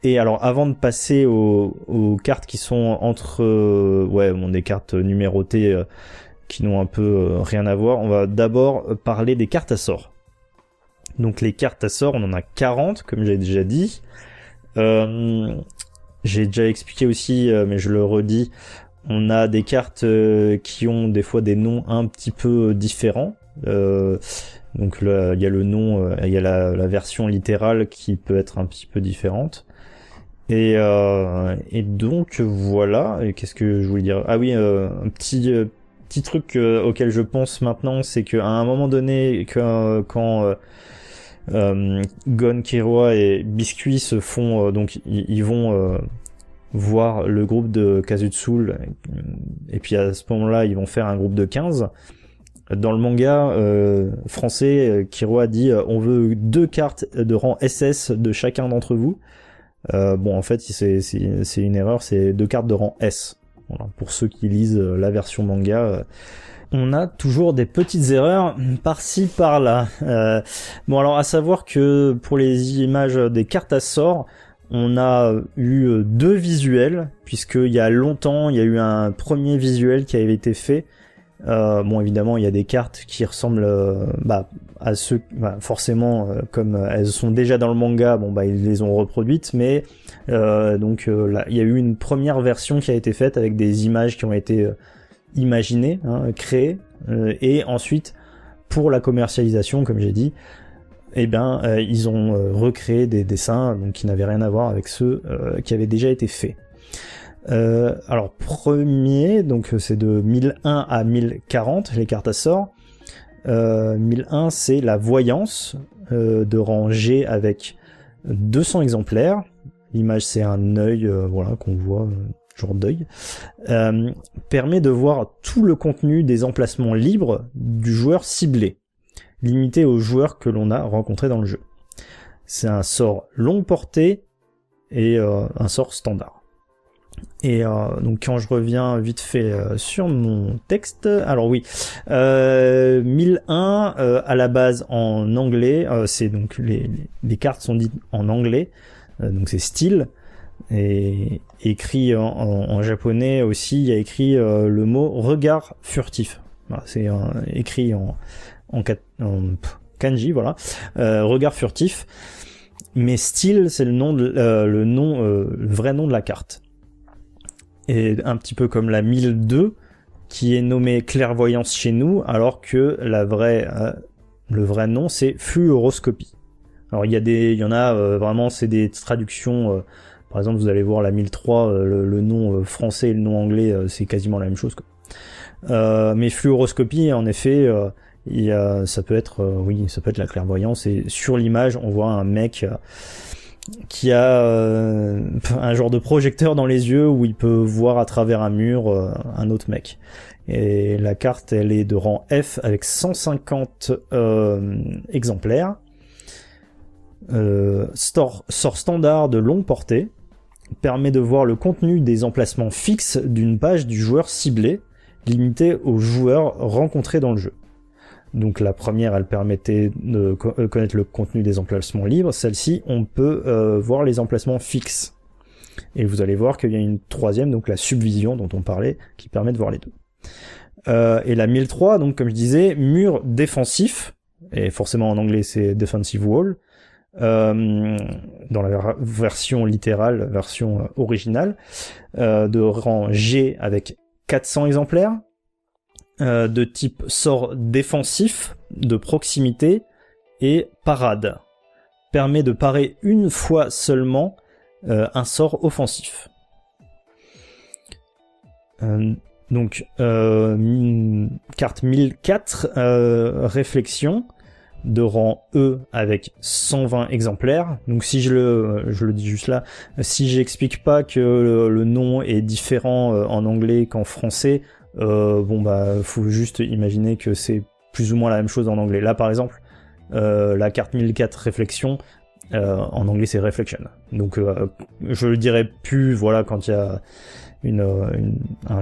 Et alors, avant de passer aux cartes qui sont entre... des cartes numérotées qui n'ont un peu rien à voir, on va d'abord parler des cartes à sort. Donc les cartes à sort, on en a 40, comme j'ai déjà dit. J'ai déjà expliqué aussi, mais je le redis, on a des cartes qui ont des fois des noms un petit peu différents. Donc il y a le nom, il y a la version littérale qui peut être un petit peu différente. Et donc voilà. Et qu'est-ce que je voulais dire? Ah oui, un petit truc auquel je pense maintenant, c'est qu'à un moment donné, quand Gon, Killua et Biscuit se font donc ils vont voir le groupe de Kazutsul, et puis à ce moment-là ils vont faire un groupe de 15. Dans le manga français, Killua dit on veut 2 cartes de rang SS de chacun d'entre vous. En fait c'est une erreur, c'est 2 cartes de rang S. Voilà, pour ceux qui lisent la version manga, on a toujours des petites erreurs par-ci par-là. Alors à savoir que pour les images des cartes à sort, on a eu 2 visuels, puisqu'il y a longtemps il y a eu un premier visuel qui avait été fait. Évidemment il y a des cartes qui ressemblent à ceux, forcément comme elles sont déjà dans le manga, ils les ont reproduites, mais là, il y a eu une première version qui a été faite avec des images qui ont été imaginées, créées, et ensuite pour la commercialisation, comme j'ai dit, ils ont recréé des dessins donc qui n'avaient rien à voir avec ceux qui avaient déjà été faits. Premier, donc c'est de 1001 à 1040 les cartes à sort. 1001 c'est la voyance de rang G avec 200 exemplaires. L'image c'est un œil qu'on voit, genre d'œil. Permet de voir tout le contenu des emplacements libres du joueur ciblé, limité aux joueurs que l'on a rencontrés dans le jeu. C'est un sort longue portée et un sort standard. Et donc quand je reviens vite fait sur mon texte, alors oui, 1001 à la base en anglais, c'est donc les cartes sont dites en anglais, donc c'est style, et écrit en japonais aussi, il y a écrit le mot regard furtif. Voilà, c'est écrit en kanji, voilà, regard furtif, mais style c'est le vrai nom de la carte. Et un petit peu comme la 1002 qui est nommée clairvoyance chez nous, alors que le vrai nom c'est fluoroscopie. Alors il y en a vraiment, c'est des traductions, par exemple vous allez voir la 1003, le nom français et le nom anglais c'est quasiment la même chose quoi. Mais fluoroscopie en effet ça peut être la clairvoyance, et sur l'image on voit un mec qui a un genre de projecteur dans les yeux où il peut voir à travers un mur un autre mec. Et la carte, elle est de rang F avec 150 exemplaires. Sort standard de longue portée, permet de voir le contenu des emplacements fixes d'une page du joueur ciblé, limité aux joueurs rencontrés dans le jeu. Donc la première, elle permettait de connaître le contenu des emplacements libres. Celle-ci, on peut voir les emplacements fixes. Et vous allez voir qu'il y a une troisième, donc la subvision dont on parlait, qui permet de voir les deux. Et la 1003, donc comme je disais, mur défensif, et forcément en anglais c'est defensive wall, dans la version littérale, version originale, de rang G avec 400 exemplaires. De type sort défensif, de proximité et parade. Permet de parer une fois seulement un sort offensif. Carte 1004, réflexion, de rang E avec 120 exemplaires. Donc si je le dis juste là, si j'explique pas que le nom est différent en anglais qu'en français, faut juste imaginer que c'est plus ou moins la même chose en anglais. Là par exemple, la carte 1004 réflexion, en anglais c'est reflection. Donc je le dirai plus, voilà, quand il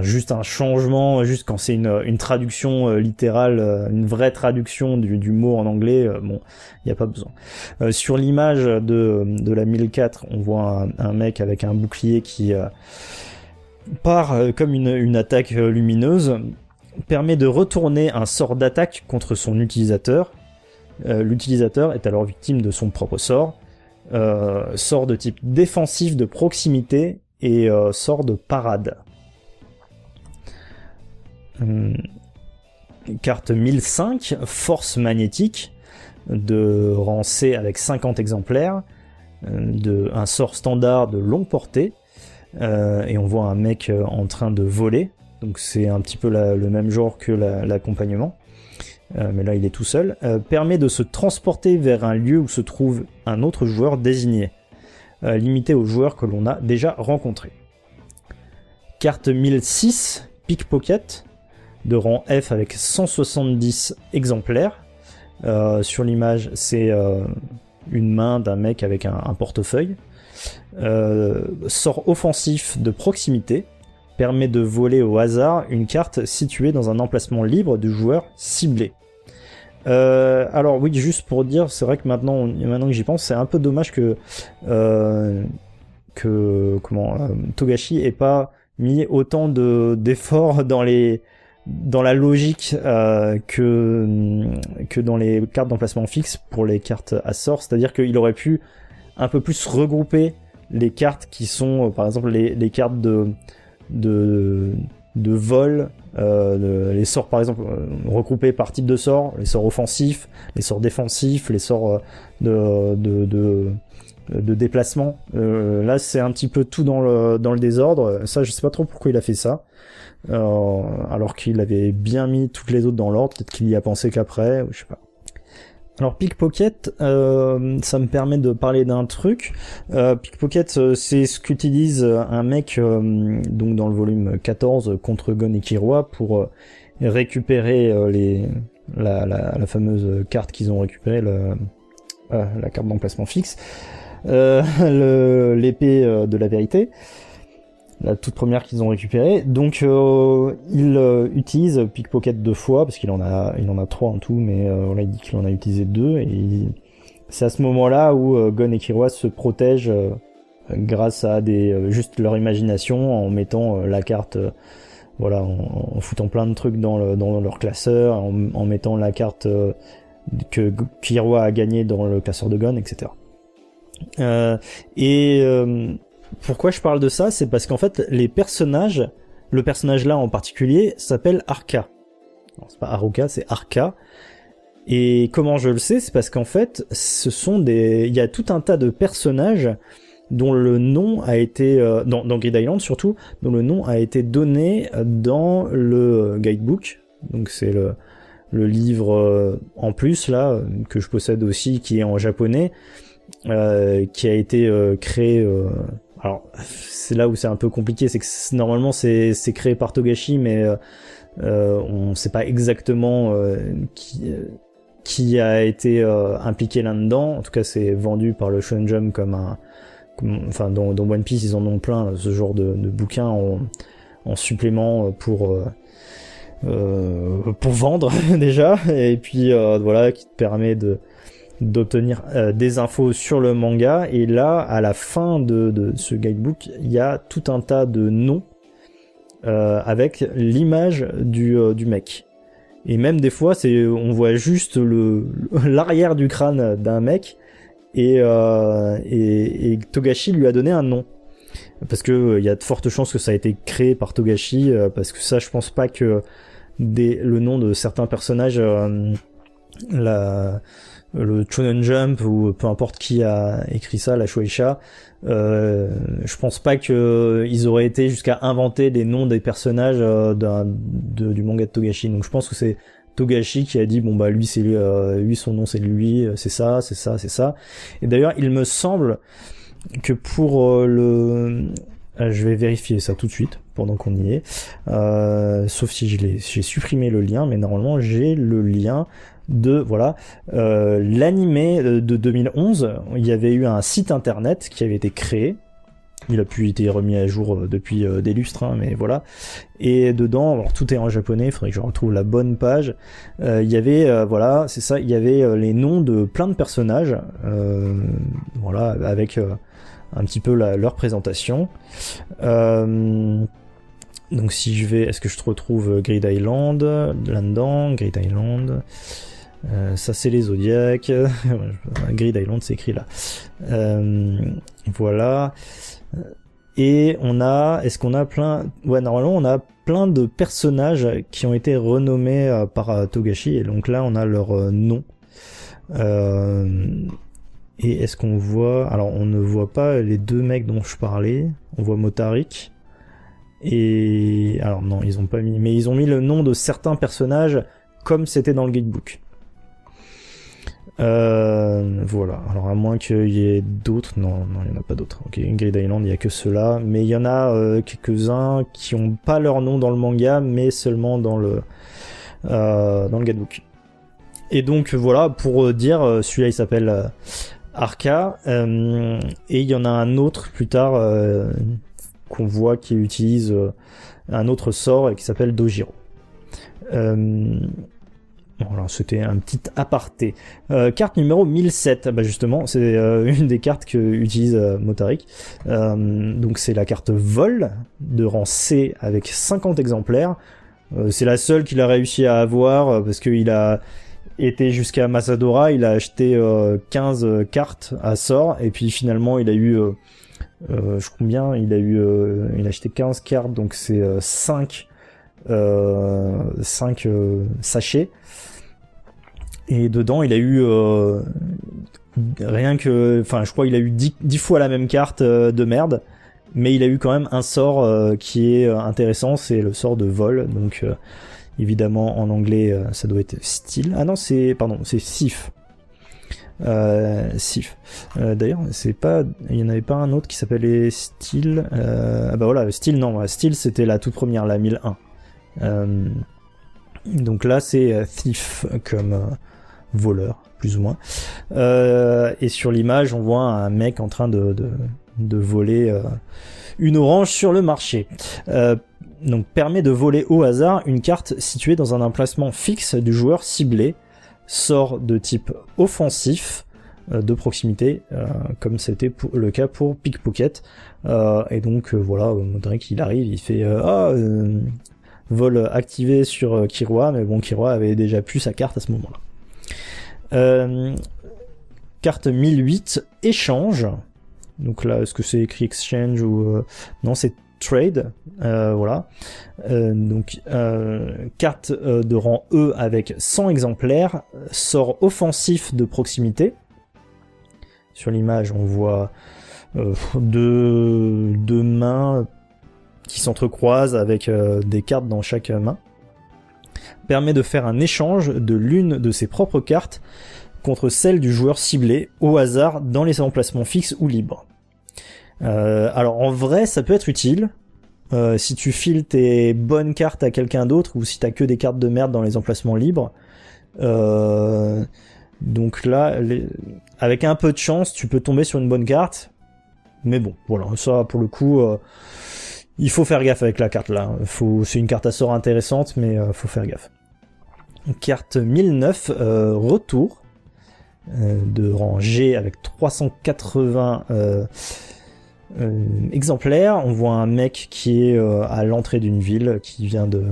juste un changement, juste quand c'est une traduction littérale, une vraie traduction du mot en anglais, bon, il n'y a pas besoin. Sur l'image de la 1004, on voit un mec avec un bouclier qui part comme une attaque lumineuse, permet de retourner un sort d'attaque contre son utilisateur. L'utilisateur est alors victime de son propre sort. Sort de type défensif de proximité et sort de parade. Carte 1005, force magnétique de rang C avec 50 exemplaires, un sort standard de longue portée, et on voit un mec en train de voler, donc c'est un petit peu le même genre que l'accompagnement. Mais là il est tout seul, permet de se transporter vers un lieu où se trouve un autre joueur désigné, limité aux joueurs que l'on a déjà rencontrés. Carte 1006, Pickpocket, de rang F avec 170 exemplaires. Sur l'image, c'est une main d'un mec avec un portefeuille. Sort offensif de proximité, permet de voler au hasard une carte située dans un emplacement libre du joueur ciblé. Alors oui, juste pour dire, c'est vrai que maintenant que j'y pense, c'est un peu dommage que Togashi ait pas mis autant d'efforts dans la logique que dans les cartes d'emplacement fixe pour les cartes à sort, c'est-à-dire qu'il aurait pu un peu plus regrouper les cartes qui sont par exemple les cartes de vol, les sorts par exemple regroupés par type de sort, les sorts offensifs, les sorts défensifs, les sorts de déplacement. Là c'est un petit peu tout dans le désordre. Ça je sais pas trop pourquoi il a fait ça, alors qu'il avait bien mis toutes les autres dans l'ordre. Peut-être qu'il y a pensé qu'après, ou je sais pas. Alors Pickpocket, ça me permet de parler d'un truc. Pickpocket, c'est ce qu'utilise un mec donc dans le volume 14 contre Gon et Killua pour récupérer la fameuse carte qu'ils ont récupérée, la carte d'emplacement fixe, l'épée de la vérité, la toute première qu'ils ont récupérée. Donc il utilise Pickpocket 2 fois, parce qu'il en a 3 en tout, mais là il dit qu'il en a utilisé 2, et c'est à ce moment-là où Gon et Killua se protègent grâce à juste leur imagination, en mettant la carte, en foutant plein de trucs dans leur classeur, en mettant la carte que Killua a gagnée dans le classeur de Gon, etc. Pourquoi je parle de ça, c'est parce qu'en fait le personnage là en particulier s'appelle Arca. Non, c'est pas Haruka, c'est Arca. Et comment je le sais, c'est parce qu'en fait il y a tout un tas de personnages dont le nom a été dans Grid Island surtout, dont le nom a été donné dans le guidebook. Donc c'est le livre en plus là que je possède aussi, qui est en japonais, qui a été créé. Alors c'est là où c'est un peu compliqué, c'est que normalement c'est créé par Togashi, mais on sait pas exactement qui a été impliqué là-dedans. En tout cas, c'est vendu par le Shonen Jump enfin dans One Piece ils en ont plein, ce genre de bouquins en supplément pour vendre déjà, et puis qui te permet d'obtenir des infos sur le manga. Et là, à la fin de ce guidebook, il y a tout un tas de noms avec l'image du mec. Et même des fois, on voit juste l'arrière du crâne d'un mec, et Togashi lui a donné un nom. Parce que il y a de fortes chances que ça a été créé par Togashi, parce que ça, je pense pas que le nom de certains personnages, le Shonen Jump ou peu importe qui a écrit ça, la Shueisha, je pense pas que ils auraient été jusqu'à inventer les noms des personnages du manga de Togashi. Donc je pense que c'est Togashi qui a dit bon bah lui c'est lui son nom c'est lui, c'est ça. Et d'ailleurs il me semble que pour je vais vérifier ça tout de suite pendant qu'on y est, sauf si j'ai supprimé le lien, mais normalement j'ai le lien de l'animé de 2011. Il y avait eu un site internet qui avait été créé Il a pu été remis à jour depuis des lustres, hein, mais voilà. Et dedans, alors tout est en japonais, il faudrait que je retrouve la bonne page. Il y avait, voilà, c'est ça, il y avait les noms de plein de personnages, voilà, avec un petit peu leur présentation. Donc si je vais, est-ce que je te retrouve Grid Island là-dedans, Grid Island. Ça c'est les Zodiacs. Grid Island c'est écrit là. Voilà. Et on a, est-ce qu'on a plein, ouais, normalement on a plein de personnages qui ont été renommés par Togashi, et donc là on a leur nom. Et est-ce qu'on voit, alors on ne voit pas les deux mecs dont je parlais, on voit Motarik. Et alors non, ils ont pas mis, mais ils ont mis le nom de certains personnages comme c'était dans le guidebook. Voilà, alors à moins qu'il y ait d'autres, non, il n'y en a pas d'autres. Ok, Grid Island, il n'y a que ceux-là, mais il y en a quelques-uns qui n'ont pas leur nom dans le manga, mais seulement dans le guidebook. Et donc voilà, pour dire, celui-là il s'appelle Arca, et il y en a un autre plus tard qu'on voit qui utilise un autre sort et qui s'appelle Dojiro. Voilà, c'était un petit aparté. Carte numéro 1007, bah justement, c'est une des cartes que utilise Motarik. Donc c'est la carte vol de rang C avec 50 exemplaires. C'est la seule qu'il a réussi à avoir parce qu'il a été jusqu'à Masadora, il a acheté 15 cartes à sort et puis finalement il a eu combien il a acheté 15 cartes, donc c'est 5 sachets. Et dedans, il a eu rien que, enfin, je crois qu'il a eu 10 fois la même carte de merde, mais il a eu quand même un sort qui est intéressant, c'est le sort de vol. Donc, évidemment, en anglais, ça doit être style. Ah non, c'est Sif. Sif. D'ailleurs, c'est pas, il y en avait pas un autre qui s'appelait Style. Ah bah voilà, Style, non, voilà, Style, c'était la toute première, la 1001. Donc là, c'est Thief comme voleur, plus ou moins. Et sur l'image, on voit un mec en train de voler une orange sur le marché. Donc permet de voler au hasard une carte située dans un emplacement fixe du joueur ciblé. Sort de type offensif de proximité, comme c'était le cas pour Pickpocket. Et donc voilà, Modric il arrive, il fait vol activé sur Kiroi, mais bon, Kiroi avait déjà pu sa carte à ce moment-là. Carte 1008, échange. Donc là, est-ce que c'est écrit exchange ou... Non, c'est trade. Voilà. Donc, carte de rang E avec 100 exemplaires. Sort offensif de proximité. Sur l'image, on voit deux mains qui s'entrecroisent avec des cartes dans chaque main. Permet de faire un échange de l'une de ses propres cartes contre celle du joueur ciblé au hasard dans les emplacements fixes ou libres. Alors en vrai ça peut être utile si tu files tes bonnes cartes à quelqu'un d'autre ou si t'as que des cartes de merde dans les emplacements libres. Donc là, avec un peu de chance, tu peux tomber sur une bonne carte. Mais bon, voilà, ça pour le coup... il faut faire gaffe avec la carte là. C'est une carte à sort intéressante, mais faut faire gaffe. Carte 1009, retour de rang G avec 380 exemplaires. On voit un mec qui est à l'entrée d'une ville, qui vient de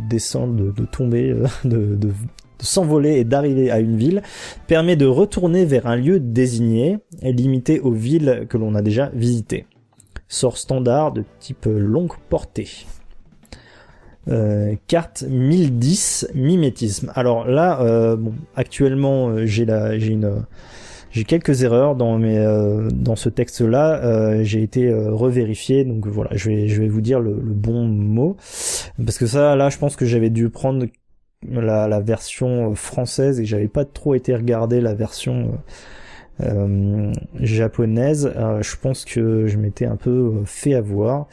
descendre, de tomber, de s'envoler et d'arriver à une ville. Permet de retourner vers un lieu désigné, limité aux villes que l'on a déjà visitées. Sort standard de type longue portée. Carte 1010, mimétisme. Alors là, bon, actuellement, j'ai quelques erreurs dans ce texte-là. J'ai été revérifié, donc voilà, je vais vous dire le bon mot, parce que ça, là, je pense que j'avais dû prendre la version française et j'avais pas trop été regarder la version japonaise. Je pense que je m'étais un peu fait avoir.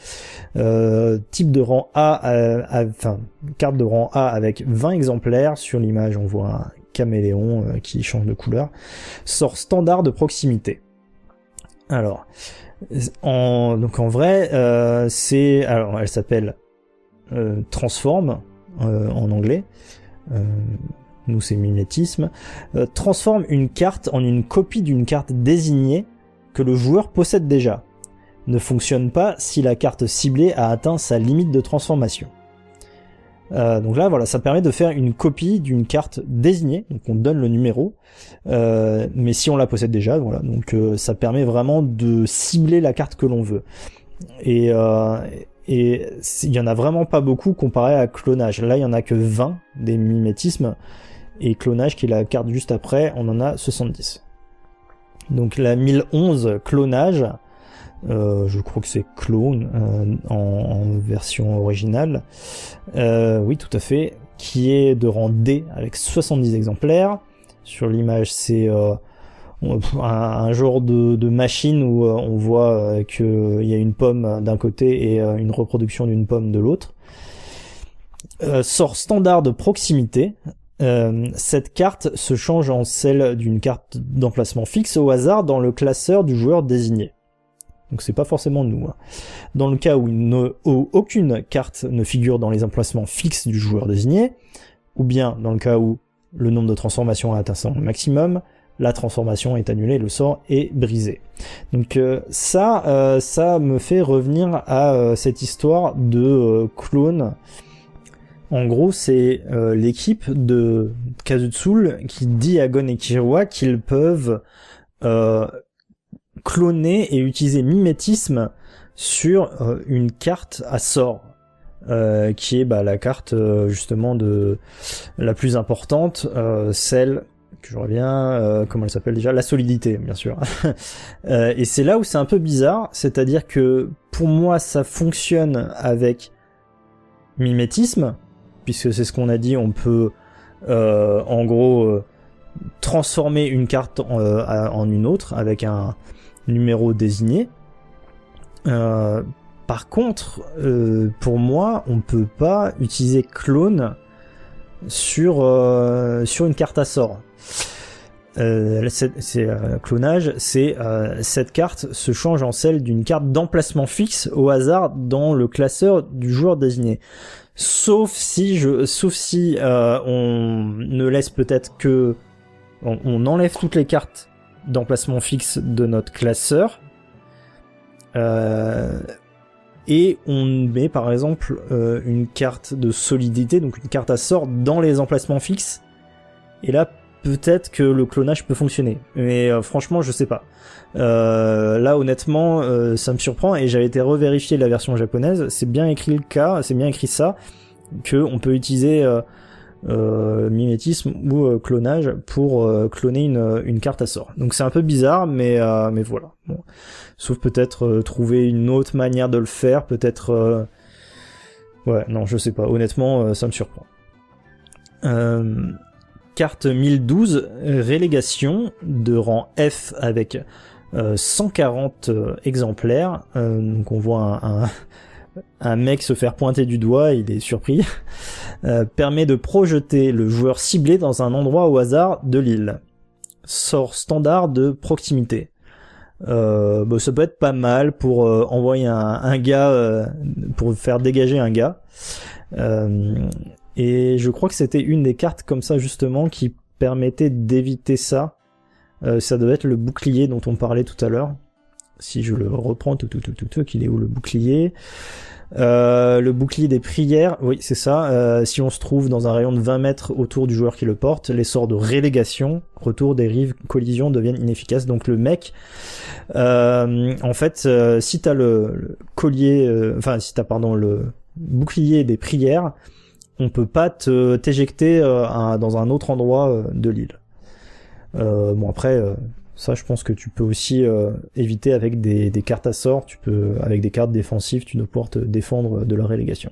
Type de rang A, enfin carte de rang A avec 20 exemplaires. Sur l'image on voit un caméléon qui change de couleur. Sort standard de proximité. Alors, donc en vrai, alors elle s'appelle Transform en anglais. Nous c'est mimétisme. Transforme une carte en une copie d'une carte désignée que le joueur possède déjà. Ne fonctionne pas si la carte ciblée a atteint sa limite de transformation. Donc là, voilà, ça permet de faire une copie d'une carte désignée, donc on donne le numéro, mais si on la possède déjà, voilà, donc ça permet vraiment de cibler la carte que l'on veut. Et il y en a vraiment pas beaucoup comparé à clonage. Là, il y en a que 20 des mimétismes, et clonage, qui est la carte juste après, on en a 70. Donc la 1011 clonage, je crois que c'est clone en version originale, oui tout à fait, qui est de rang D avec 70 exemplaires. Sur l'image c'est un genre de machine où on voit qu'il y a une pomme d'un côté et une reproduction d'une pomme de l'autre. Sort standard de proximité. Cette carte se change en celle d'une carte d'emplacement fixe au hasard dans le classeur du joueur désigné. Donc c'est pas forcément nous. Dans le cas où aucune carte ne figure dans les emplacements fixes du joueur désigné, ou bien dans le cas où le nombre de transformations a atteint son maximum, la transformation est annulée, le sort est brisé. Donc ça me fait revenir à cette histoire de clone. En gros, c'est l'équipe de Kazutsul qui dit à Gon et Killua qu'ils peuvent cloner et utiliser mimétisme sur une carte à sort, qui est la carte justement de la plus importante, celle que je reviens, comment elle s'appelle déjà, la solidité, bien sûr. Et c'est là où c'est un peu bizarre, c'est-à-dire que pour moi ça fonctionne avec mimétisme, puisque c'est ce qu'on a dit, on peut en gros transformer une carte en une autre avec un numéro désigné. Par contre, pour moi, on peut pas utiliser clone sur une carte à sort. Clonage, c'est cette carte se change en celle d'une carte d'emplacement fixe au hasard dans le classeur du joueur désigné. Sauf si on ne laisse peut-être que on enlève toutes les cartes d'emplacement fixe de notre classeur, et on met par exemple une carte de solidité, donc une carte à sort dans les emplacements fixes, et là peut-être que le clonage peut fonctionner, mais franchement je sais pas. Là honnêtement ça me surprend, et j'avais été revérifier la version japonaise, c'est bien écrit ça, que on peut utiliser mimétisme ou clonage pour cloner une carte à sort. Donc c'est un peu bizarre, mais voilà. Bon. Sauf peut-être trouver une autre manière de le faire, peut-être... Ouais, non, je sais pas. Honnêtement, ça me surprend. Carte 1012, relégation de rang F avec 140 exemplaires. Donc on voit un mec se faire pointer du doigt, il est surpris. Permet de projeter le joueur ciblé dans un endroit au hasard de l'île. Sort standard de proximité. Ça peut être pas mal pour envoyer un gars, pour faire dégager un gars. Et je crois que c'était une des cartes comme ça justement qui permettait d'éviter ça. Ça doit être le bouclier dont on parlait tout à l'heure. Si je le reprends, qu'il est où le bouclier ? Le bouclier des prières, oui c'est ça, si on se trouve dans un rayon de 20 mètres autour du joueur qui le porte, les sorts de relégation, retour des rives, collision deviennent inefficaces. Donc le mec, en fait, si t'as le collier, le bouclier des prières, on peut pas t'éjecter dans un autre endroit de l'île. Bon après... ça, je pense que tu peux aussi éviter avec des cartes à sort. Avec des cartes défensives, tu dois pouvoir te défendre de la relégation.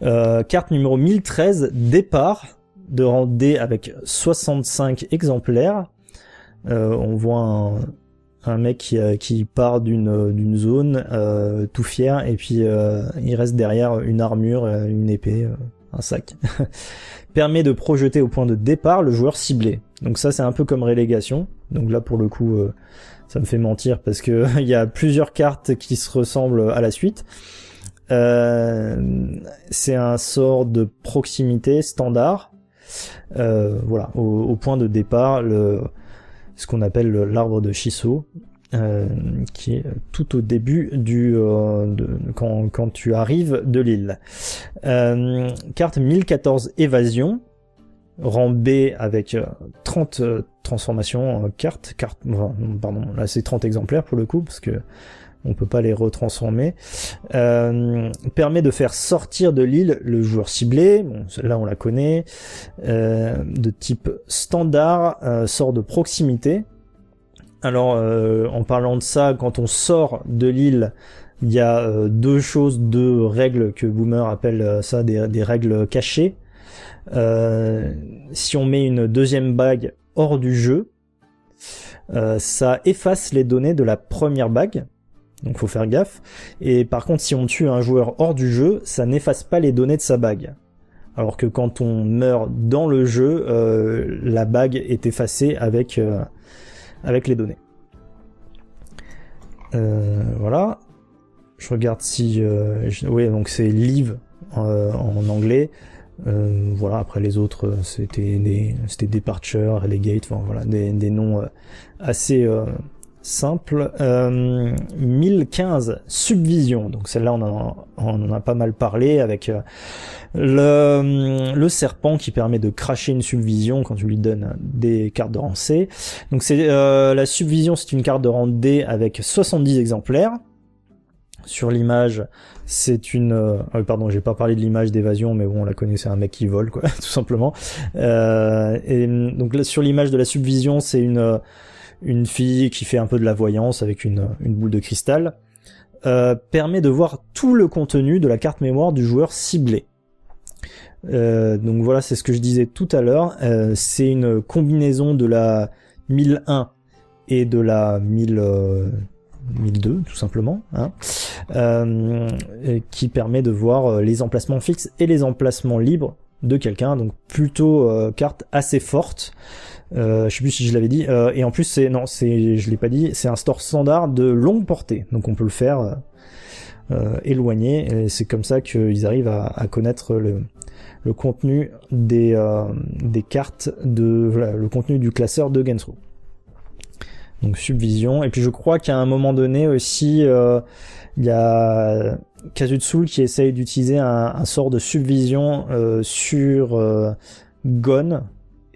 Carte numéro 1013, départ de rang D avec 65 exemplaires. On voit un mec qui part d'une zone tout fier, et puis il reste derrière une armure, une épée, un sac. Permet de projeter au point de départ le joueur ciblé. Donc ça c'est un peu comme relégation. Donc là pour le coup ça me fait mentir parce que il y a plusieurs cartes qui se ressemblent à la suite. C'est un sort de proximité standard. Voilà, au point de départ, ce qu'on appelle l'arbre de Shiso, qui est tout au début quand tu arrives de l'île. Carte 1014 évasion, rang B avec 30 transformations pardon, là c'est 30 exemplaires pour le coup, parce que on peut pas les retransformer. Permet de faire sortir de l'île le joueur ciblé, bon, là on la connaît, de type standard, sort de proximité. Alors en parlant de ça, quand on sort de l'île, il y a deux règles que Boomer appelle ça des règles cachées. Si on met une deuxième bague hors du jeu, ça efface les données de la première bague. Donc faut faire gaffe. Et par contre, si on tue un joueur hors du jeu, ça n'efface pas les données de sa bague. Alors que quand on meurt dans le jeu, la bague est effacée avec les données. Voilà. Je regarde si... oui, donc c'est Live en anglais. Voilà, après les autres, c'était Departure, Relegate, enfin, voilà, des noms assez... simple. 1015 Subvision, donc celle-là on en a pas mal parlé avec le serpent qui permet de cracher une subvision quand tu lui donnes des cartes de rang C. Donc c'est la subvision, c'est une carte de rang D avec 70 exemplaires. Sur l'image, c'est une... pardon, j'ai pas parlé de l'image d'évasion, mais bon, on la connaît, c'est un mec qui vole, quoi, tout simplement. Et donc là, sur l'image de la subvision, c'est une fille qui fait un peu de la voyance avec une boule de cristal, permet de voir tout le contenu de la carte mémoire du joueur ciblé. Donc voilà, c'est ce que je disais tout à l'heure, c'est une combinaison de la 1001 et de la 1002 tout simplement, hein, qui permet de voir les emplacements fixes et les emplacements libres de quelqu'un, donc plutôt carte assez forte. Je sais plus si je l'avais dit, et en plus je l'ai pas dit, c'est un store standard de longue portée, donc on peut le faire éloigné, et c'est comme ça qu'ils arrivent à connaître le contenu des cartes le contenu du classeur de Gensru. Donc subvision, et puis je crois qu'à un moment donné aussi il y a Kazutsul qui essaye d'utiliser un sort de subvision sur Gon.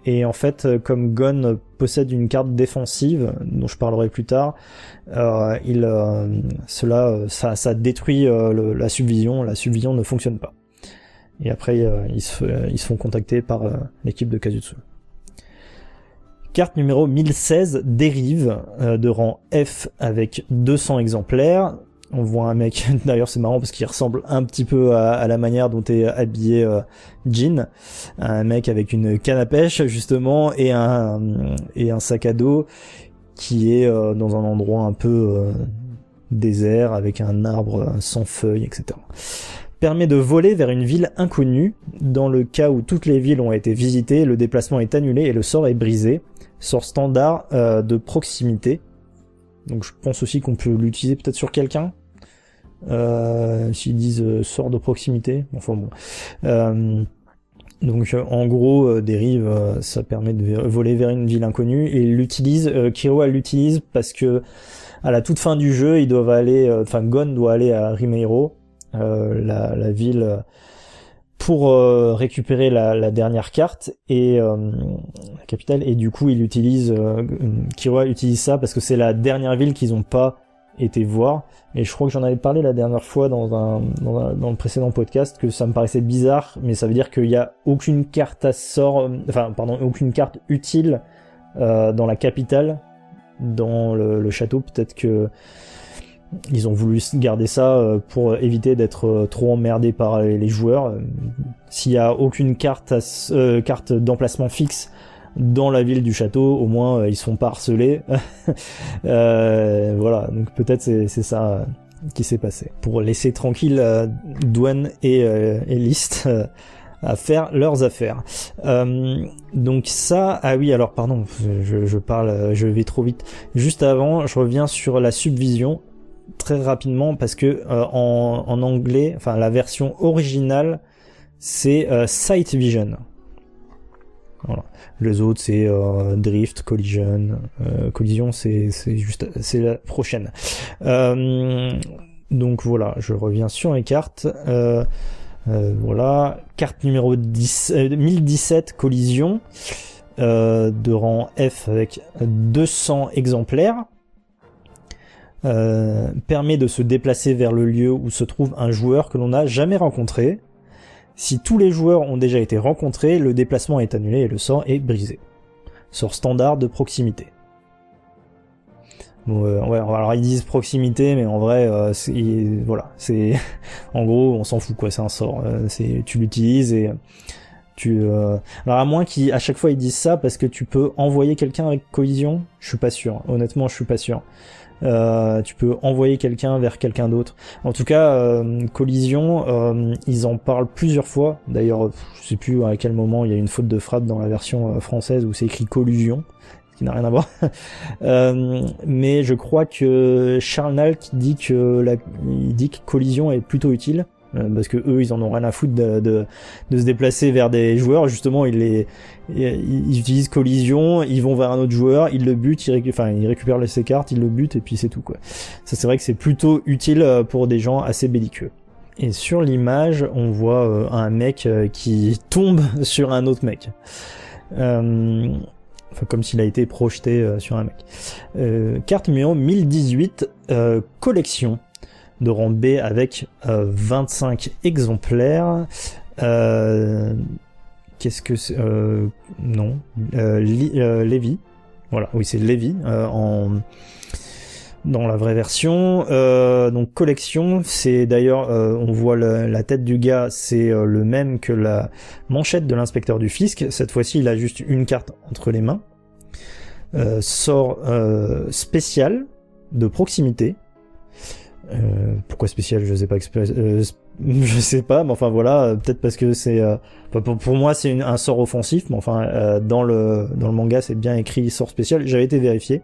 Et en fait, comme Gon possède une carte défensive, dont je parlerai plus tard, ça détruit la subvision ne fonctionne pas. Et après, ils se font contacter par l'équipe de Kazutsu. Carte numéro 1016, Dérive, de rang F avec 200 exemplaires. On voit un mec, d'ailleurs c'est marrant parce qu'il ressemble un petit peu à la manière dont est habillé Jin, un mec avec une canne à pêche justement et un sac à dos qui est dans un endroit un peu désert avec un arbre sans feuilles, etc. Permet de voler vers une ville inconnue. Dans le cas où toutes les villes ont été visitées, le déplacement est annulé et le sort est brisé. Sort standard de proximité. Donc je pense aussi qu'on peut l'utiliser peut-être sur quelqu'un. S'ils disent sort de proximité, enfin bon. Donc en gros, Dérive, ça permet de voler vers une ville inconnue, et il l'utilise, Kiro elle l'utilise parce que à la toute fin du jeu, ils doivent aller, Gon doit aller à Rimeiro, la ville, pour récupérer la dernière carte et la capitale, et du coup il utilise, Kiro utilise ça parce que c'est la dernière ville qu'ils ont pas été voir, et je crois que j'en avais parlé la dernière fois dans le précédent podcast, que ça me paraissait bizarre, mais ça veut dire qu'il y a aucune carte aucune carte utile dans la capitale, dans le château. Peut-être que ils ont voulu garder ça pour éviter d'être trop emmerdés par les joueurs. S'il y a aucune carte d'emplacement fixe dans la ville du château, au moins ils se font pas harceler. Voilà, donc peut-être c'est ça qui s'est passé. Pour laisser tranquille Dwayne et List à faire leurs affaires. Donc ça, ah oui, alors pardon, je vais trop vite. Juste avant, je reviens sur la subvision très rapidement parce que en anglais, enfin la version originale, c'est Sight Vision. Voilà. Les autres c'est Drift, Collision. Collision c'est la prochaine. Donc voilà, je reviens sur les cartes. Voilà, carte numéro 1017, collision, de rang F avec 200 exemplaires. Permet de se déplacer vers le lieu où se trouve un joueur que l'on n'a jamais rencontré. Si tous les joueurs ont déjà été rencontrés, le déplacement est annulé et le sort est brisé. Sort standard de proximité. Bon, ouais, alors ils disent proximité, mais en vrai, voilà, c'est en gros, on s'en fout quoi, c'est un sort. Tu l'utilises et alors à moins qu'à chaque fois ils disent ça parce que tu peux envoyer quelqu'un avec collision, je suis pas sûr. Honnêtement, je suis pas sûr. Tu peux envoyer quelqu'un vers quelqu'un d'autre. En tout cas, collision, ils en parlent plusieurs fois. D'ailleurs, je sais plus à quel moment il y a une faute de frappe dans la version française où c'est écrit collusion, ce qui n'a rien à voir. Mais je crois que Charles Nalk dit que collision est plutôt utile. Parce que eux ils en ont rien à foutre de se déplacer vers des joueurs, justement ils utilisent collision, ils vont vers un autre joueur, ils le butent, ils récupèrent ses cartes, ils le butent et puis c'est tout quoi. Ça c'est vrai que c'est plutôt utile pour des gens assez belliqueux. Et sur l'image on voit un mec qui tombe sur un autre mec. Enfin, comme s'il a été projeté sur un mec. Carte numéro 1018, collection. De rang B avec 25 exemplaires. Qu'est-ce que c'est non. Lévi. Voilà, oui, c'est Lévi dans la vraie version. Donc collection, c'est d'ailleurs, on voit la tête du gars, c'est le même que la manchette de l'inspecteur du fisc. Cette fois-ci, il a juste une carte entre les mains. Sort spécial de proximité. Pourquoi spécial, je sais pas, je sais pas, mais enfin voilà, peut-être parce que c'est pour moi c'est un sort offensif, mais enfin dans le manga c'est bien écrit sort spécial, j'avais été vérifié.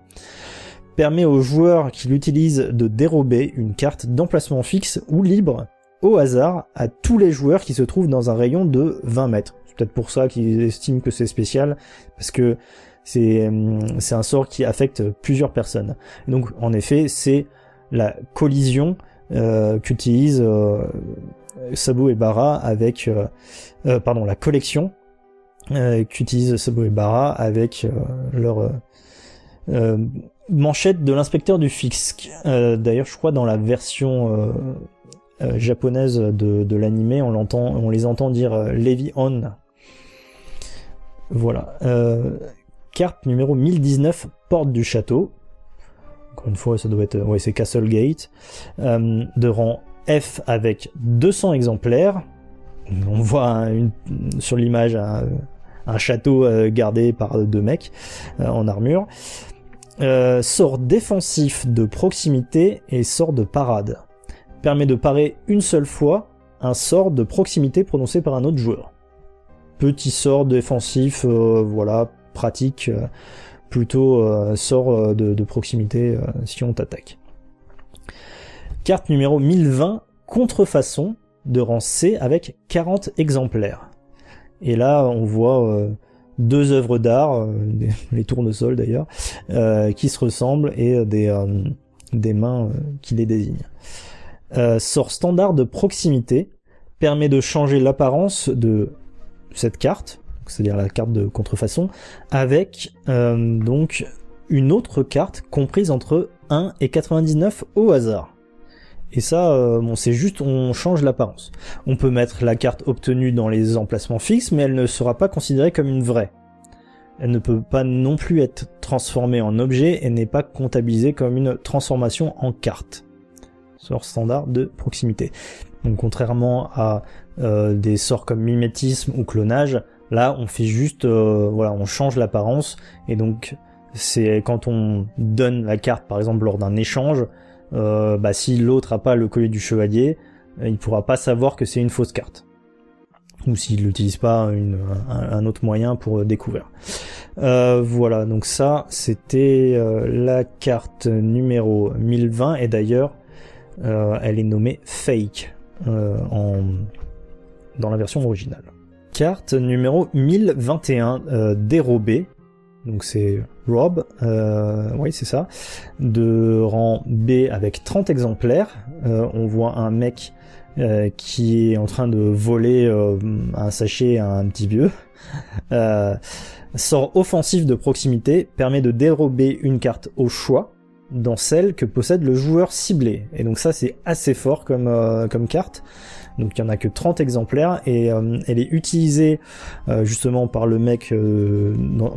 Permet aux joueurs qui l'utilisent de dérober une carte d'emplacement fixe ou libre au hasard à tous les joueurs qui se trouvent dans un rayon de 20 mètres. C'est peut-être pour ça qu'ils estiment que c'est spécial, parce que c'est un sort qui affecte plusieurs personnes. Donc en effet c'est la collision qu'utilise Sabou et Bara avec la collection qu'utilise Sabou et Bara avec leur manchette de l'inspecteur du fisc. D'ailleurs je crois dans la version japonaise de l'anime on les entend dire Levi on. Voilà. Carte numéro 1019, porte du château. Encore une fois, ça doit être, ouais, c'est Castle Gate, de rang F avec 200 exemplaires. On voit sur l'image un château gardé par deux mecs en armure. Sort défensif de proximité et sort de parade. Permet de parer une seule fois un sort de proximité prononcé par un autre joueur. Petit sort défensif, voilà, pratique. Plutôt sort de proximité si on t'attaque. Carte numéro 1020, contrefaçon de rang C avec 40 exemplaires. Et là on voit deux œuvres d'art, les tournesols d'ailleurs, qui se ressemblent et des mains qui les désignent. Sort standard de proximité, permet de changer l'apparence de cette carte, c'est-à-dire la carte de contrefaçon, avec donc une autre carte comprise entre 1 et 99 au hasard. Et ça, c'est juste, on change l'apparence. On peut mettre la carte obtenue dans les emplacements fixes, mais elle ne sera pas considérée comme une vraie. Elle ne peut pas non plus être transformée en objet et n'est pas comptabilisée comme une transformation en carte. Sort standard de proximité. Donc contrairement à des sorts comme mimétisme ou clonage, là, on fait juste, on change l'apparence, et donc c'est quand on donne la carte, par exemple lors d'un échange, si l'autre a pas le collier du chevalier, il pourra pas savoir que c'est une fausse carte. ou s'il n'utilise pas un autre moyen pour découvrir. Voilà, donc ça c'était la carte numéro 1020, et d'ailleurs elle est nommée Fake dans la version originale. Carte numéro 1021, dérobée, donc c'est Rob, oui c'est ça, de rang B avec 30 exemplaires. On voit un mec qui est en train de voler un sachet à un petit vieux. Sort offensif de proximité, permet de dérober une carte au choix dans celle que possède le joueur ciblé. Et donc ça c'est assez fort comme carte. Donc il y en a que 30 exemplaires, et elle est utilisée justement par le mec,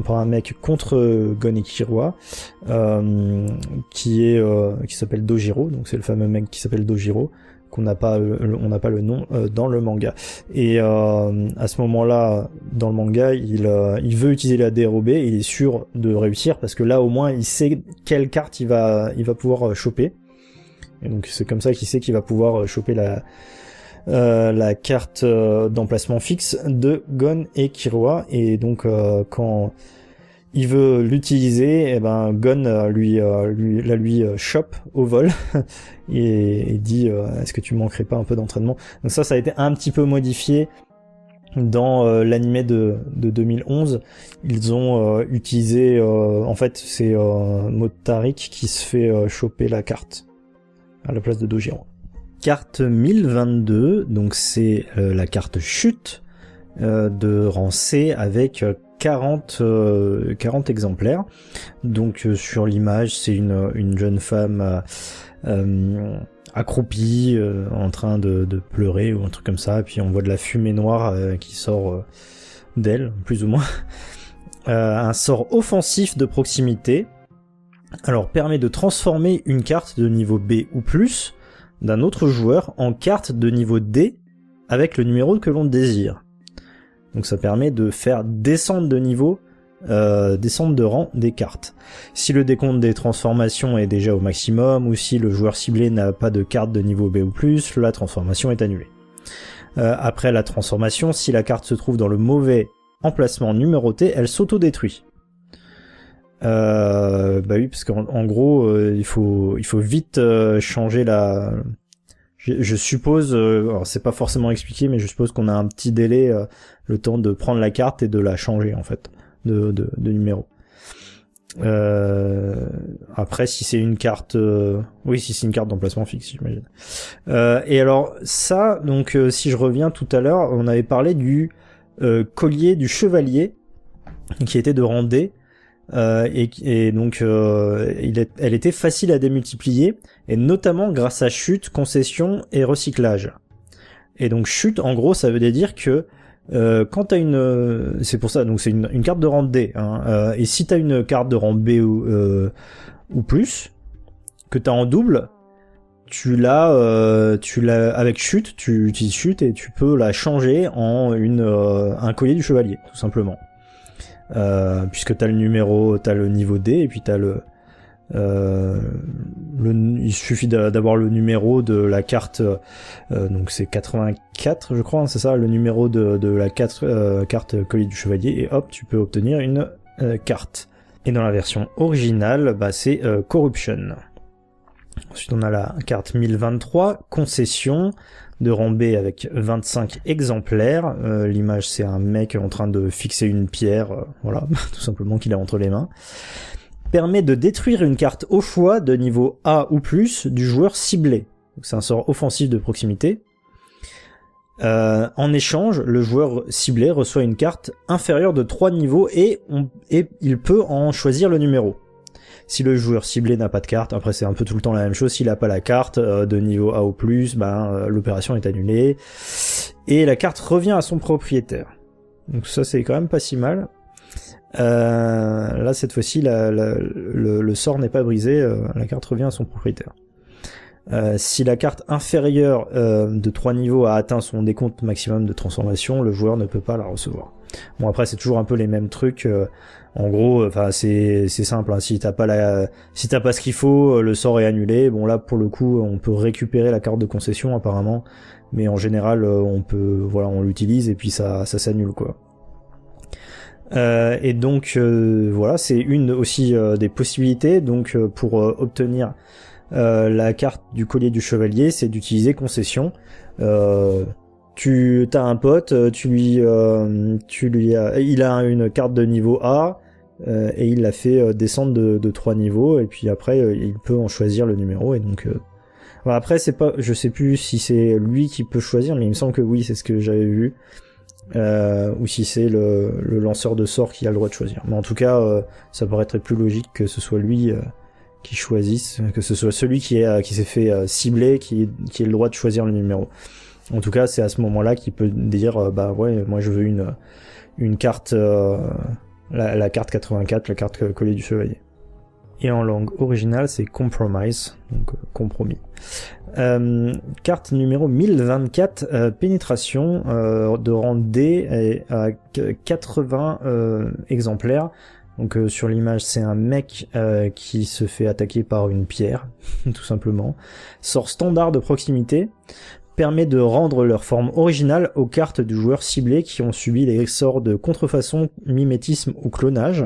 par un mec contre Gon et Killua, qui s'appelle Dojiro. Donc c'est le fameux mec qui s'appelle Dojiro, on n'a pas le nom dans le manga. Et à ce moment-là, dans le manga, il veut utiliser la dérobée, et il est sûr de réussir, parce que là au moins il sait quelle carte il va pouvoir choper. Et donc c'est comme ça qu'il sait qu'il va pouvoir choper la carte d'emplacement fixe de Gon et Killua. Et donc quand il veut l'utiliser, et ben Gon lui chope au vol et dit est-ce que tu manquerais pas un peu d'entraînement. Donc ça a été un petit peu modifié dans l'anime de 2011. Ils ont utilisé en fait c'est Motarik qui se fait choper la carte à la place de Dojiro. Carte 1022, donc c'est la carte chute de rang C avec 40 exemplaires. Donc sur l'image, c'est une jeune femme accroupie en train de pleurer ou un truc comme ça, et puis on voit de la fumée noire qui sort d'elle, plus ou moins. Un sort offensif de proximité, alors permet de transformer une carte de niveau B ou plus d'un autre joueur en carte de niveau D avec le numéro que l'on désire. Donc ça permet de faire descendre de niveau, descendre de rang des cartes. Si le décompte des transformations est déjà au maximum, ou si le joueur ciblé n'a pas de carte de niveau B ou plus, la transformation est annulée. Après la transformation, si la carte se trouve dans le mauvais emplacement numéroté, elle s'auto-détruit. Bah oui, parce qu'en gros, il faut vite changer la... Je suppose, alors c'est pas forcément expliqué, mais je suppose qu'on a un petit délai, le temps de prendre la carte et de la changer en fait, de numéro. Après, si c'est une carte, oui, si c'est une carte d'emplacement fixe, j'imagine. Et alors ça, donc si je reviens tout à l'heure, on avait parlé du collier du chevalier qui était de rang D. Et donc elle était facile à démultiplier, et notamment grâce à chute, concession et recyclage. Et donc chute, en gros, ça veut dire que quand t'as c'est pour ça, donc c'est une carte de rang D, hein, et si t'as une carte de rang B ou plus, que t'as en double, tu l'as avec chute, tu utilises chute et tu peux la changer en un collier du chevalier, tout simplement. Puisque t'as le numéro, t'as le niveau D, et puis t'as il suffit d'avoir le numéro de la carte, donc c'est 84 je crois, hein, c'est ça, le numéro de la carte collier du chevalier, et hop, tu peux obtenir une carte. Et dans la version originale, bah, c'est Corruption. Ensuite on a la carte 1023, concession, de rang B avec 25 exemplaires. L'image, c'est un mec en train de fixer une pierre, voilà, tout simplement, qu'il a entre les mains. Permet de détruire une carte au choix de niveau A ou plus du joueur ciblé. C'est un sort offensif de proximité. En échange, le joueur ciblé reçoit une carte inférieure de 3 niveaux et il peut en choisir le numéro. Si le joueur ciblé n'a pas de carte, après c'est un peu tout le temps la même chose, s'il n'a pas la carte de niveau A ou plus, l'opération est annulée, et la carte revient à son propriétaire. Donc ça c'est quand même pas si mal. Là cette fois-ci le sort n'est pas brisé, la carte revient à son propriétaire. Si la carte inférieure de 3 niveaux a atteint son décompte maximum de transformation, le joueur ne peut pas la recevoir. Bon après c'est toujours un peu les mêmes trucs. En gros, enfin c'est simple. Hein. Si t'as pas ce qu'il faut, le sort est annulé. Bon là pour le coup, on peut récupérer la carte de concession apparemment, mais en général on l'utilise et puis ça s'annule quoi. Et donc voilà, c'est une aussi des possibilités. Donc pour obtenir la carte du collier du chevalier, c'est d'utiliser concession. Tu t'as un pote, il a une carte de niveau A et il l'a fait descendre de 3 niveaux et puis après il peut en choisir le numéro et donc voilà, après je sais plus si c'est lui qui peut choisir, mais il me semble que oui, c'est ce que j'avais vu. Ou si c'est le lanceur de sort qui a le droit de choisir. Mais en tout cas, ça paraîtrait plus logique que ce soit lui qui choisisse, que ce soit celui qui s'est fait cibler, qui ait le droit de choisir le numéro. En tout cas, c'est à ce moment-là qu'il peut dire bah ouais, moi je veux une carte, la carte 84, la carte collier du chevalier. Et en langue originale, c'est compromise, donc compromis. Carte numéro 1024, pénétration de rang D à 80 exemplaires. Donc sur l'image, c'est un mec qui se fait attaquer par une pierre, tout simplement. Sort standard de proximité, permet de rendre leur forme originale aux cartes du joueur ciblé qui ont subi les sorts de contrefaçon, mimétisme ou clonage.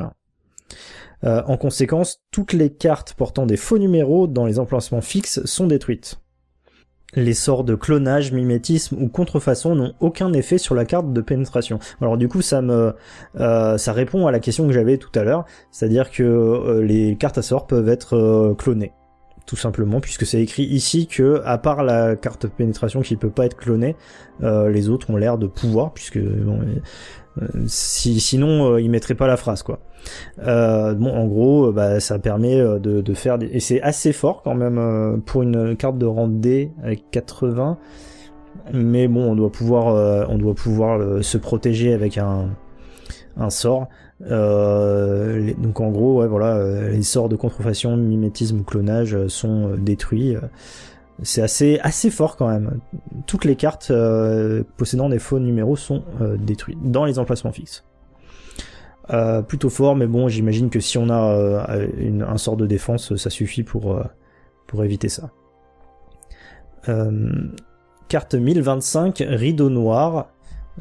En conséquence, toutes les cartes portant des faux numéros dans les emplacements fixes sont détruites. Les sorts de clonage, mimétisme ou contrefaçon n'ont aucun effet sur la carte de pénétration. Alors du coup, ça répond à la question que j'avais tout à l'heure, c'est-à-dire que les cartes à sort peuvent être clonées, tout simplement, puisque c'est écrit ici que, à part la carte pénétration qui peut pas être clonée, les autres ont l'air de pouvoir, puisque bon, sinon ils mettraient pas la phrase quoi. Bon en gros ça permet de faire et c'est assez fort quand même pour une carte de rang D avec 80, mais bon on doit pouvoir se protéger avec un sort. Donc en gros ouais voilà, les sorts de contrefaçon, mimétisme ou clonage sont détruits. C'est assez fort quand même. Toutes les cartes possédant des faux numéros sont détruites dans les emplacements fixes. Plutôt fort, mais bon, j'imagine que si on a un sort de défense, ça suffit pour éviter ça. Carte 1025, rideau noir.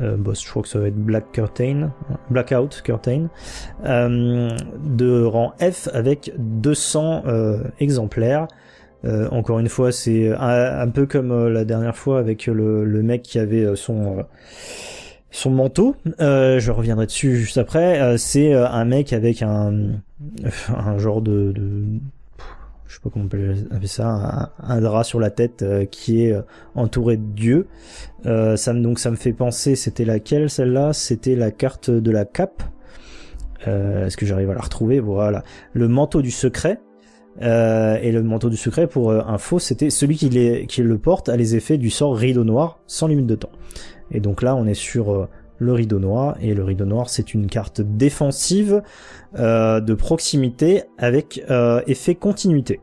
Je crois que ça va être Blackout Curtain. De rang F avec 200 exemplaires. Encore une fois, c'est un peu comme la dernière fois avec le mec qui avait son manteau. Je reviendrai dessus juste après. C'est un mec avec un genre de je sais pas comment on peut appeler ça, un drap sur la tête qui est entouré de dieux. Ça me fait penser, c'était laquelle celle-là? C'était la carte de la cape. Est-ce que j'arrive à la retrouver? Voilà. Le manteau du secret. Et le manteau du secret, pour info, c'était celui qui le porte a les effets du sort rideau noir sans limite de temps. Et donc là on est sur le rideau noir, et le rideau noir c'est une carte défensive de proximité avec effet continuité.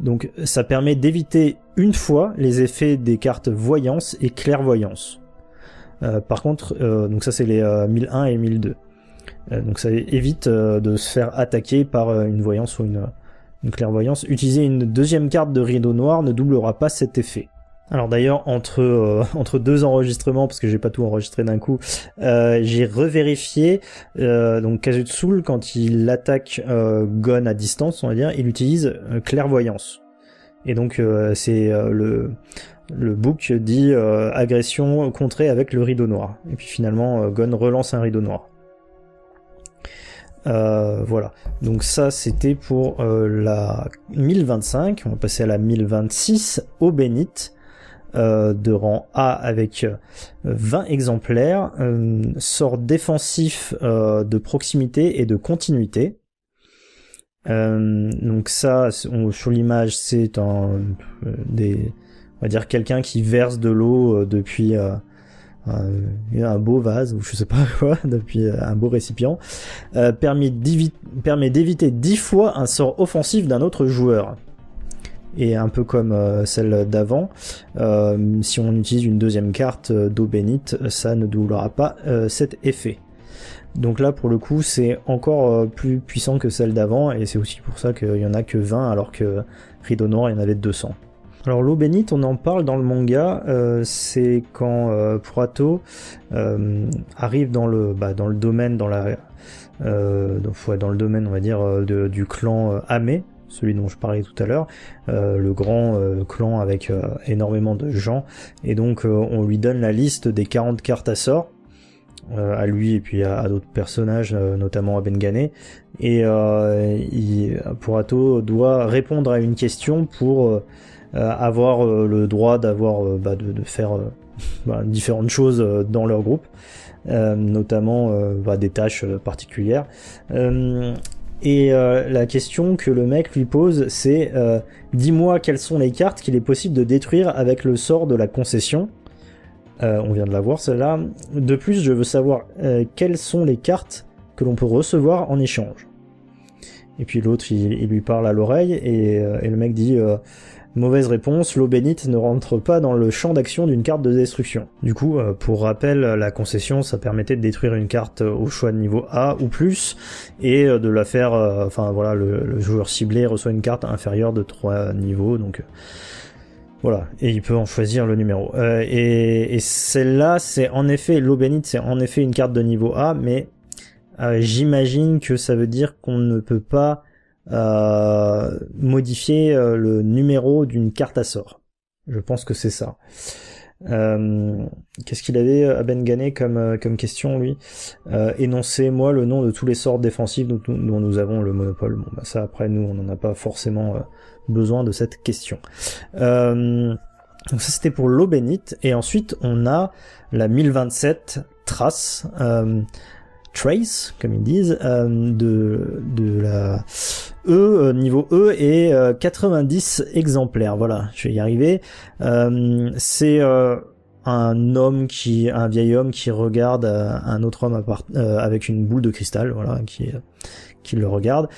Donc ça permet d'éviter une fois les effets des cartes voyance et clairvoyance. Par contre, donc ça c'est les 1001 et 1002. Donc ça évite de se faire attaquer par une voyance ou une clairvoyance. Utiliser une deuxième carte de rideau noir ne doublera pas cet effet. Alors d'ailleurs, entre deux enregistrements, parce que j'ai pas tout enregistré d'un coup, j'ai revérifié, donc Kazutsule, quand il attaque Gon à distance, on va dire, il utilise clairvoyance. Et donc c'est le book dit agression contrée avec le rideau noir. Et puis finalement, Gon relance un rideau noir. Voilà, donc ça c'était pour la 1025. On va passer à la 1026, eau bénite, de rang A avec 20 exemplaires, sort défensif de proximité et de continuité. Donc ça, sur l'image, c'est on va dire quelqu'un qui verse de l'eau depuis un beau vase, ou je sais pas quoi, depuis un beau récipient, permet d'éviter 10 fois un sort offensif d'un autre joueur. et un peu comme celle d'avant, si on utilise une deuxième carte d'eau bénite, ça ne doublera pas cet effet. Donc là pour le coup c'est encore plus puissant que celle d'avant, et c'est aussi pour ça qu'il y en a que 20 alors que Rideau Noir il y en avait 200. Alors l'eau bénite, on en parle dans le manga, c'est quand Purato arrive dans le domaine, dans le domaine on va dire du clan Ame, celui dont je parlais tout à l'heure, le grand clan avec énormément de gens, et donc on lui donne la liste des 40 cartes à sort, à lui et puis à d'autres personnages, notamment à Bengane, et Purato doit répondre à une question pour avoir le droit d'avoir de faire différentes choses dans leur groupe, notamment des tâches particulières. La question que le mec lui pose, c'est dis-moi quelles sont les cartes qu'il est possible de détruire avec le sort de la concession. On vient de la voir celle-là. De plus, je veux savoir quelles sont les cartes que l'on peut recevoir en échange. Et puis l'autre, il lui parle à l'oreille, et le mec dit mauvaise réponse, l'eau bénite ne rentre pas dans le champ d'action d'une carte de destruction. Du coup, pour rappel, la concession, ça permettait de détruire une carte au choix de niveau A ou plus, et de la faire, le joueur ciblé reçoit une carte inférieure de 3 niveaux, donc voilà, et il peut en choisir le numéro. Et celle-là, c'est en effet, l'eau bénite, c'est en effet une carte de niveau A, mais j'imagine que ça veut dire qu'on ne peut pas modifier le numéro d'une carte à sort. Je pense que c'est ça. Qu'est-ce qu'il avait à Bengane comme question, lui? Énoncez-moi le nom de tous les sorts défensifs dont nous avons le monopole. Bon, ça, après, nous, on n'en a pas forcément besoin de cette question. Donc ça, c'était pour l'eau bénite. Et ensuite, on a la 1027 Trace, Trace, comme ils disent, de la niveau E, et 90 exemplaires. Voilà, je vais y arriver. C'est un vieil homme qui regarde un autre homme avec une boule de cristal, voilà, qui le regarde.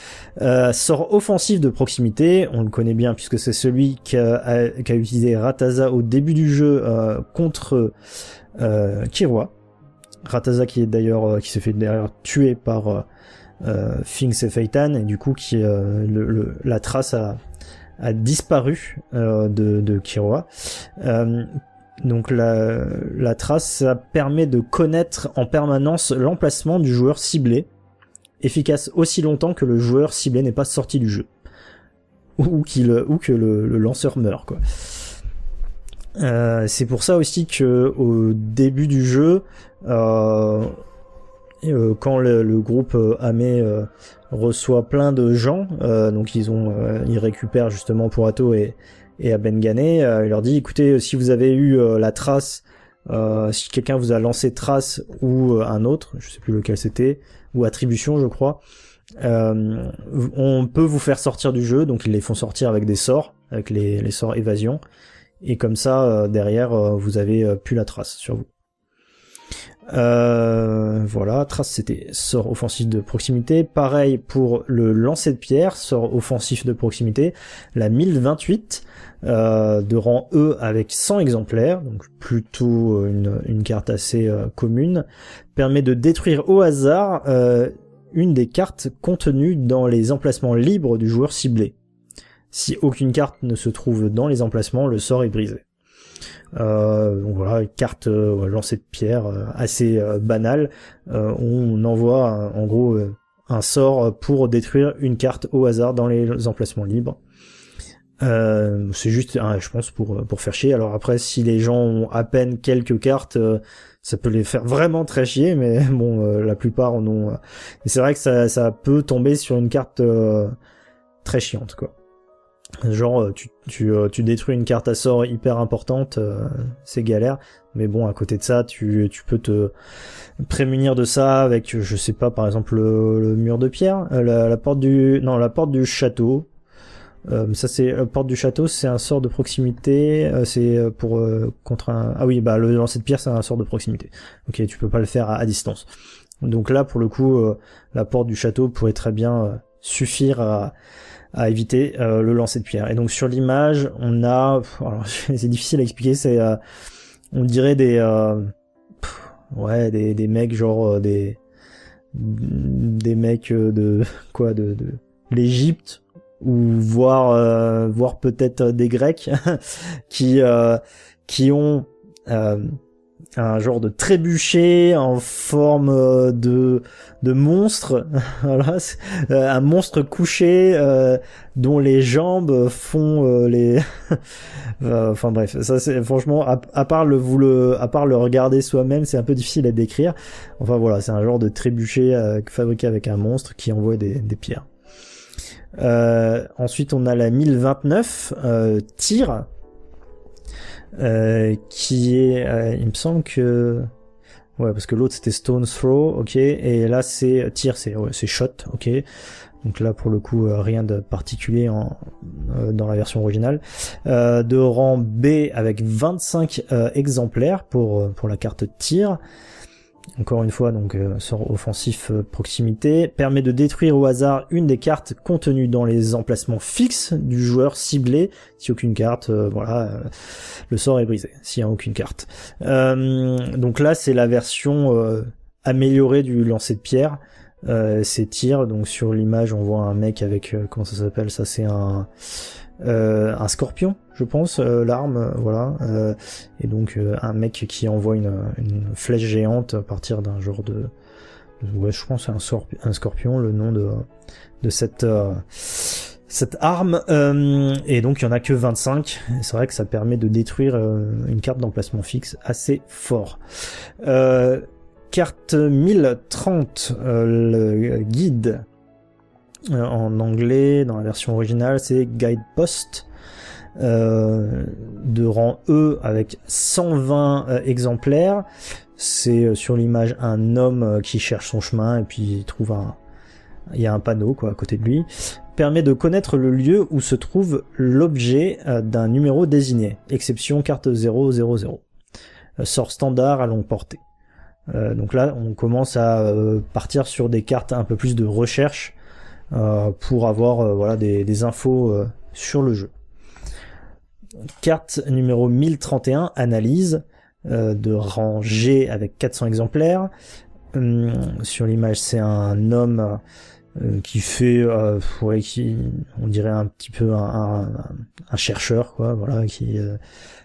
Sort offensif de proximité, on le connaît bien puisque c'est celui qu'a utilisé Rataza au début du jeu contre Killua. Rataza qui s'est fait d'ailleurs tuer par Finks et Phaeton, et du coup la trace a disparu de Killua. Donc la trace, ça permet de connaître en permanence l'emplacement du joueur ciblé, efficace aussi longtemps que le joueur ciblé n'est pas sorti du jeu, ou que le lanceur meurt, quoi. C'est pour ça aussi que au début du jeu, quand le groupe Ame reçoit plein de gens, donc ils récupèrent justement Purato et à Bengane, il leur dit écoutez, si vous avez eu la trace, si quelqu'un vous a lancé trace ou un autre, je sais plus lequel c'était, ou attribution je crois, on peut vous faire sortir du jeu. Donc ils les font sortir avec des sorts, avec les sorts évasion, et comme ça derrière vous avez plus la trace sur vous. Voilà, trace c'était sort offensif de proximité. Pareil pour le lancer de pierre, sort offensif de proximité. La 1028 de rang E avec 100 exemplaires, donc plutôt une carte assez commune, permet de détruire au hasard une des cartes contenues dans les emplacements libres du joueur ciblé. Si aucune carte ne se trouve dans les emplacements, le sort est brisé. Donc voilà, carte lancer de pierre assez banale. On envoie en gros un sort pour détruire une carte au hasard dans les emplacements libres. C'est juste, je pense, pour faire chier. Alors après, si les gens ont à peine quelques cartes, ça peut les faire vraiment très chier, mais bon, la plupart en ont. Et c'est vrai que ça peut tomber sur une carte très chiante, quoi. Genre tu détruis une carte à sort hyper importante, c'est galère, mais bon, à côté de ça tu peux te prémunir de ça avec, je sais pas, par exemple le mur de pierre, la porte du château. Ça c'est la porte du château, c'est un sort de proximité, c'est pour contre un, ah oui, bah le lancer de pierre c'est un sort de proximité. OK, tu peux pas le faire à distance. Donc là pour le coup la porte du château pourrait très bien suffire à éviter le lancer de pierre. Et donc sur l'image, on a, alors c'est difficile à expliquer, c'est on dirait des mecs genre des mecs de quoi de l'Égypte, ou voire peut-être des Grecs qui ont un genre de trébuchet en forme de monstre. Voilà, un monstre couché dont les jambes font les enfin bref, ça c'est franchement à part le regarder soi-même, c'est un peu difficile à décrire. Enfin voilà, c'est un genre de trébuchet fabriqué avec un monstre qui envoie des pierres. Ensuite on a la 1029 tir, qui est il me semble que ouais, parce que l'autre c'était Stone Throw, ok, et là c'est tir, c'est shot, ok. Donc là pour le coup rien de particulier dans la version originale. De rang B avec 25 exemplaires pour la carte tir. Encore une fois, donc sort offensif proximité, permet de détruire au hasard une des cartes contenues dans les emplacements fixes du joueur ciblé. Si aucune carte, le sort est brisé. S'il n'y a aucune carte. Donc là, c'est la version améliorée du lancer de pierre. C'est tir. Donc sur l'image, on voit un mec avec comment ça s'appelle, ça c'est un scorpion, je pense, l'arme, voilà, et donc un mec qui envoie une flèche géante à partir d'un genre de ouais, je pense un scorpion, le nom de cette arme, et donc il y en a que 25, c'est vrai que ça permet de détruire une carte d'emplacement fixe assez fort. Carte 1030, le guide. En anglais, dans la version originale, c'est Guidepost, de rang E avec 120 exemplaires. C'est sur l'image un homme qui cherche son chemin et puis il trouve il y a un panneau quoi à côté de lui. Permet de connaître le lieu où se trouve l'objet d'un numéro désigné. Exception carte 000. Sort standard à longue portée. Donc là, on commence à partir sur des cartes un peu plus de recherche. Pour avoir voilà des infos sur le jeu. Carte numéro 1031, analyse, de rang G avec 400 exemplaires. Sur l'image, c'est un homme qui fait on dirait un petit peu un chercheur quoi, voilà, qui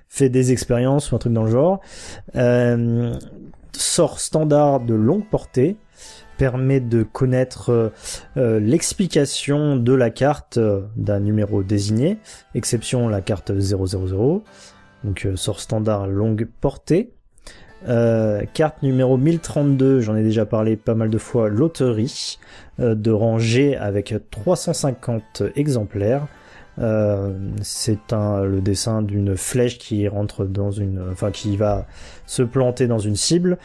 fait des expériences ou un truc dans le genre. Sort standard de longue portée, permet de connaître l'explication de la carte d'un numéro désigné, exception la carte 000, donc sort standard longue portée. Carte numéro 1032, j'en ai déjà parlé pas mal de fois, loterie, de rang G avec 350 exemplaires. C'est le dessin d'une flèche qui rentre dans qui va se planter dans une cible.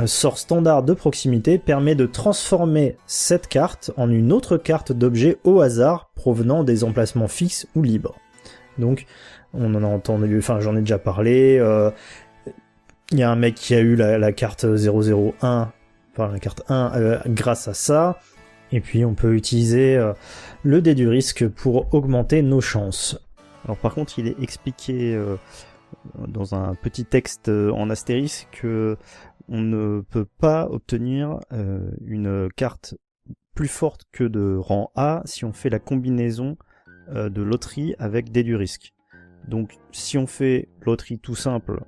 Sort standard de proximité, permet de transformer cette carte en une autre carte d'objet au hasard provenant des emplacements fixes ou libres. Donc on en a entendu, j'en ai déjà parlé. Il y a un mec qui a eu la carte 001, la carte 1 grâce à ça. Et puis on peut utiliser le dé du risque pour augmenter nos chances. Alors par contre, il est expliqué dans un petit texte en astérisque que on ne peut pas obtenir une carte plus forte que de rang A si on fait la combinaison de loterie avec dé du risque. Donc si on fait loterie tout simple,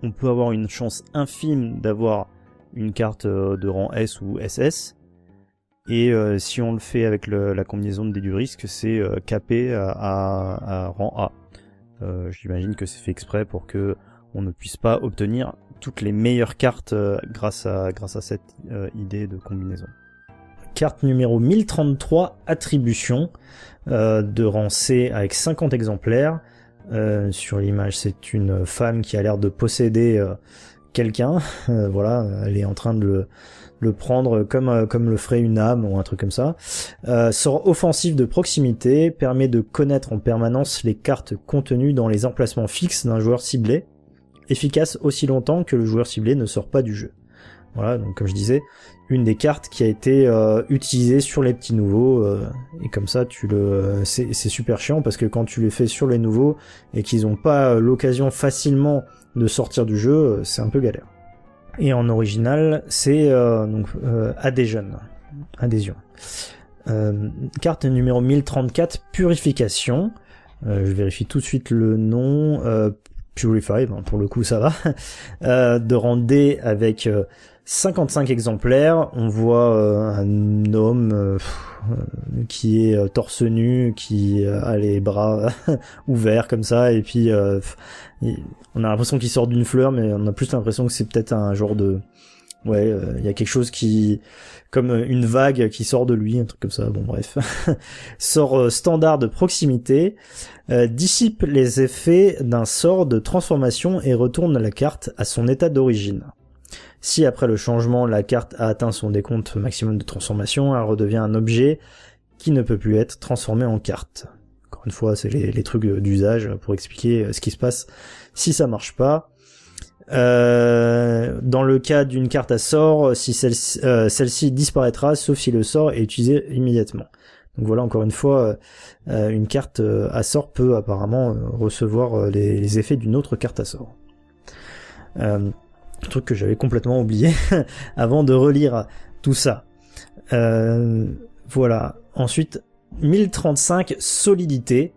on peut avoir une chance infime d'avoir une carte de rang S ou SS. Et si on le fait avec la combinaison de dés du risque, c'est capé à rang A. J'imagine que c'est fait exprès pour que on ne puisse pas obtenir toutes les meilleures cartes grâce à cette idée de combinaison. Carte numéro 1033, attribution, de rang C avec 50 exemplaires. Sur l'image, c'est une femme qui a l'air de posséder quelqu'un. Voilà, elle est en train de le prendre comme le ferait une âme ou un truc comme ça. Sort offensif de proximité, permet de connaître en permanence les cartes contenues dans les emplacements fixes d'un joueur ciblé, efficace aussi longtemps que le joueur ciblé ne sort pas du jeu. Voilà, donc comme je disais, une des cartes qui a été utilisée sur les petits nouveaux, et comme ça c'est super chiant parce que quand tu les fais sur les nouveaux et qu'ils n'ont pas l'occasion facilement de sortir du jeu, c'est un peu galère. Et en original, c'est Adhesion. Carte numéro 1034, Purification. Je vérifie tout de suite le nom. Purify, pour le coup ça va. De rang D avec 55 exemplaires. On voit un homme qui est torse nu, qui a les bras ouverts comme ça, et puis on a l'impression qu'il sort d'une fleur, mais on a plus l'impression que c'est peut-être un genre de... Ouais, y a quelque chose qui... comme une vague qui sort de lui, un truc comme ça, bon bref. Sort standard de proximité, dissipe les effets d'un sort de transformation et retourne la carte à son état d'origine. Si après le changement, la carte a atteint son décompte maximum de transformation, elle redevient un objet qui ne peut plus être transformé en carte. Encore une fois, c'est les trucs d'usage pour expliquer ce qui se passe si ça marche pas. Dans le cas d'une carte à sort, si celle-ci disparaîtra, sauf si le sort est utilisé immédiatement. Donc voilà, encore une fois, une carte à sort peut apparemment recevoir les effets d'une autre carte à sort. Truc que j'avais complètement oublié avant de relire tout ça. Voilà. Ensuite, 1035 solidité.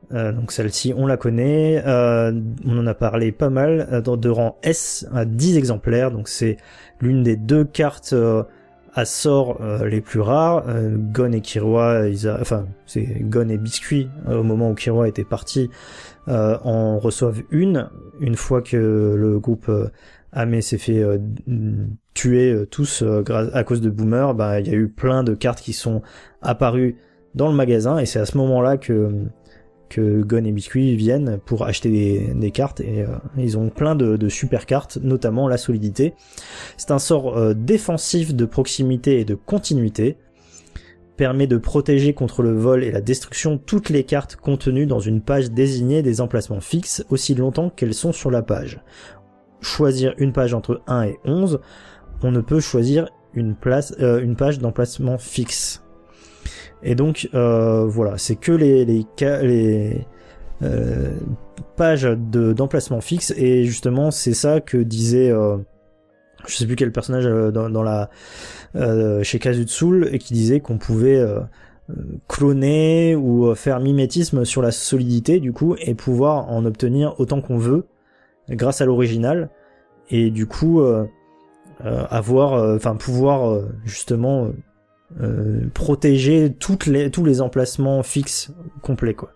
Donc celle-ci, on la connaît. On en a parlé pas mal. De rang S à 10 exemplaires. Donc c'est l'une des deux cartes à sort les plus rares. Gon et Killua, c'est Gon et Biscuit au moment où Killua était parti, en reçoivent une fois que le groupe Ame s'est fait tuer tous à cause de Boomer. Bah il y a eu plein de cartes qui sont apparues dans le magasin, et c'est à ce moment-là que Gon et Biscuit viennent pour acheter des cartes, et ils ont plein de super cartes, notamment la solidité. C'est un sort défensif de proximité et de continuité, permet de protéger contre le vol et la destruction toutes les cartes contenues dans une page désignée des emplacements fixes aussi longtemps qu'elles sont sur la page. Choisir une page entre 1 et 11, on ne peut choisir une page d'emplacement fixe. Et donc voilà, c'est que les pages d'emplacement fixe, et justement c'est ça que disait je sais plus quel personnage chez Kazutsul, et qui disait qu'on pouvait cloner ou faire mimétisme sur la solidité du coup, et pouvoir en obtenir autant qu'on veut grâce à l'original, et du coup pouvoir justement protéger tous les emplacements fixes complets, quoi,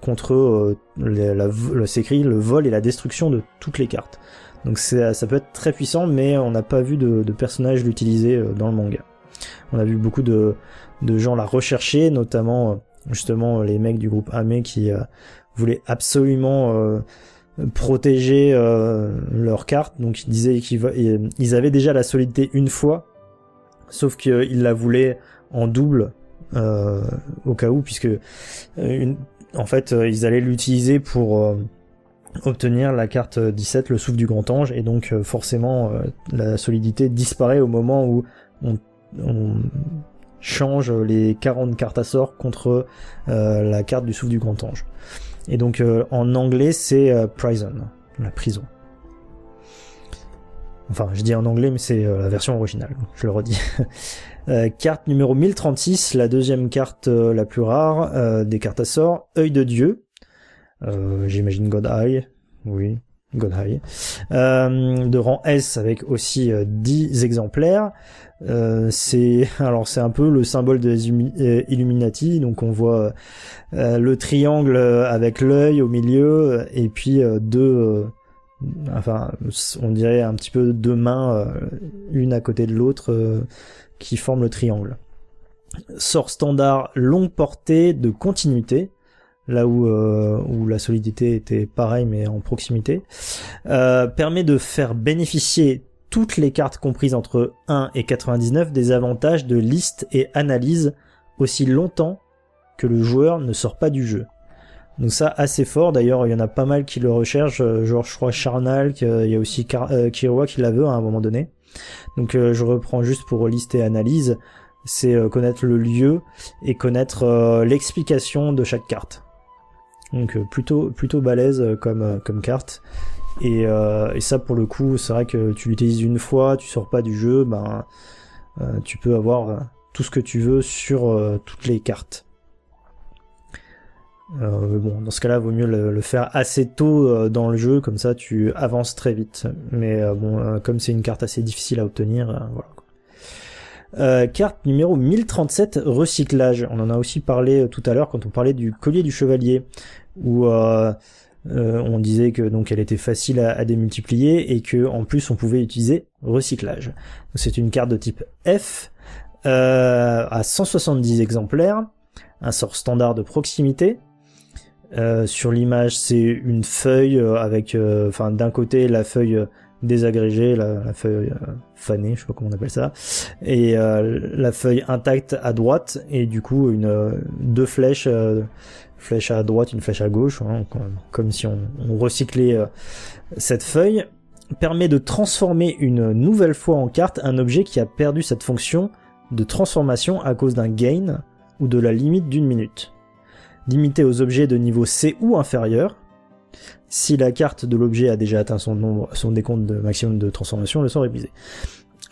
contre c'est écrit le vol et la destruction de toutes les cartes. Donc ça peut être très puissant, mais on n'a pas vu de personnages l'utiliser dans le manga. On a vu beaucoup de gens la rechercher, notamment justement les mecs du groupe Ame qui voulaient absolument protéger leurs cartes. Donc ils disaient qu'ils avaient déjà la solidité une fois, sauf qu'ils la voulaient en double au cas où, puisque en fait ils allaient l'utiliser pour obtenir la carte 17, le souffle du grand ange, et donc forcément la solidité disparaît au moment où on change les 40 cartes à sort contre la carte du souffle du grand ange. Et donc en anglais c'est prison, la prison. Enfin, je dis en anglais, mais c'est la version originale, je le redis. Carte numéro 1036, la deuxième carte la plus rare des cartes à sort, œil de Dieu. J'imagine God Eye, oui, God Eye. De rang S avec aussi 10 exemplaires. C'est un peu le symbole des Illuminati, donc on voit le triangle avec l'œil au milieu, et puis on dirait un petit peu deux mains, une à côté de l'autre, qui forment le triangle. Sort standard longue portée de continuité, là où la solidité était pareil mais en proximité. Permet de faire bénéficier toutes les cartes comprises entre 1 et 99 des avantages de liste et analyse aussi longtemps que le joueur ne sort pas du jeu. Donc ça, assez fort. D'ailleurs, il y en a pas mal qui le recherchent, genre je crois Charnal, il y a aussi Killua qui la veut à un moment donné. Donc je reprends juste pour liste et analyse, c'est connaître le lieu et connaître l'explication de chaque carte. Donc plutôt balèze comme carte. Et ça pour le coup, c'est vrai que tu l'utilises une fois, tu sors pas du jeu, tu peux avoir tout ce que tu veux sur toutes les cartes. Bon, dans ce cas-là, vaut mieux le faire assez tôt dans le jeu, comme ça tu avances très vite. Mais comme c'est une carte assez difficile à obtenir, voilà. Carte numéro 1037, recyclage. On en a aussi parlé tout à l'heure quand on parlait du collier du chevalier, où on disait que donc elle était facile à démultiplier et que en plus on pouvait utiliser recyclage. C'est une carte de type F à 170 exemplaires, un sort standard de proximité. Sur l'image, c'est une feuille avec, d'un côté la feuille désagrégée, la feuille fanée, je sais pas comment on appelle ça, et la feuille intacte à droite, et du coup deux flèches, flèche à droite, une flèche à gauche, hein, comme si on recyclait cette feuille, permet de transformer une nouvelle fois en carte un objet qui a perdu cette fonction de transformation à cause d'un gain ou de la limite d'1 minute. Limité aux objets de niveau C ou inférieur. Si la carte de l'objet a déjà atteint son décompte de maximum de transformation, le sort est brisé.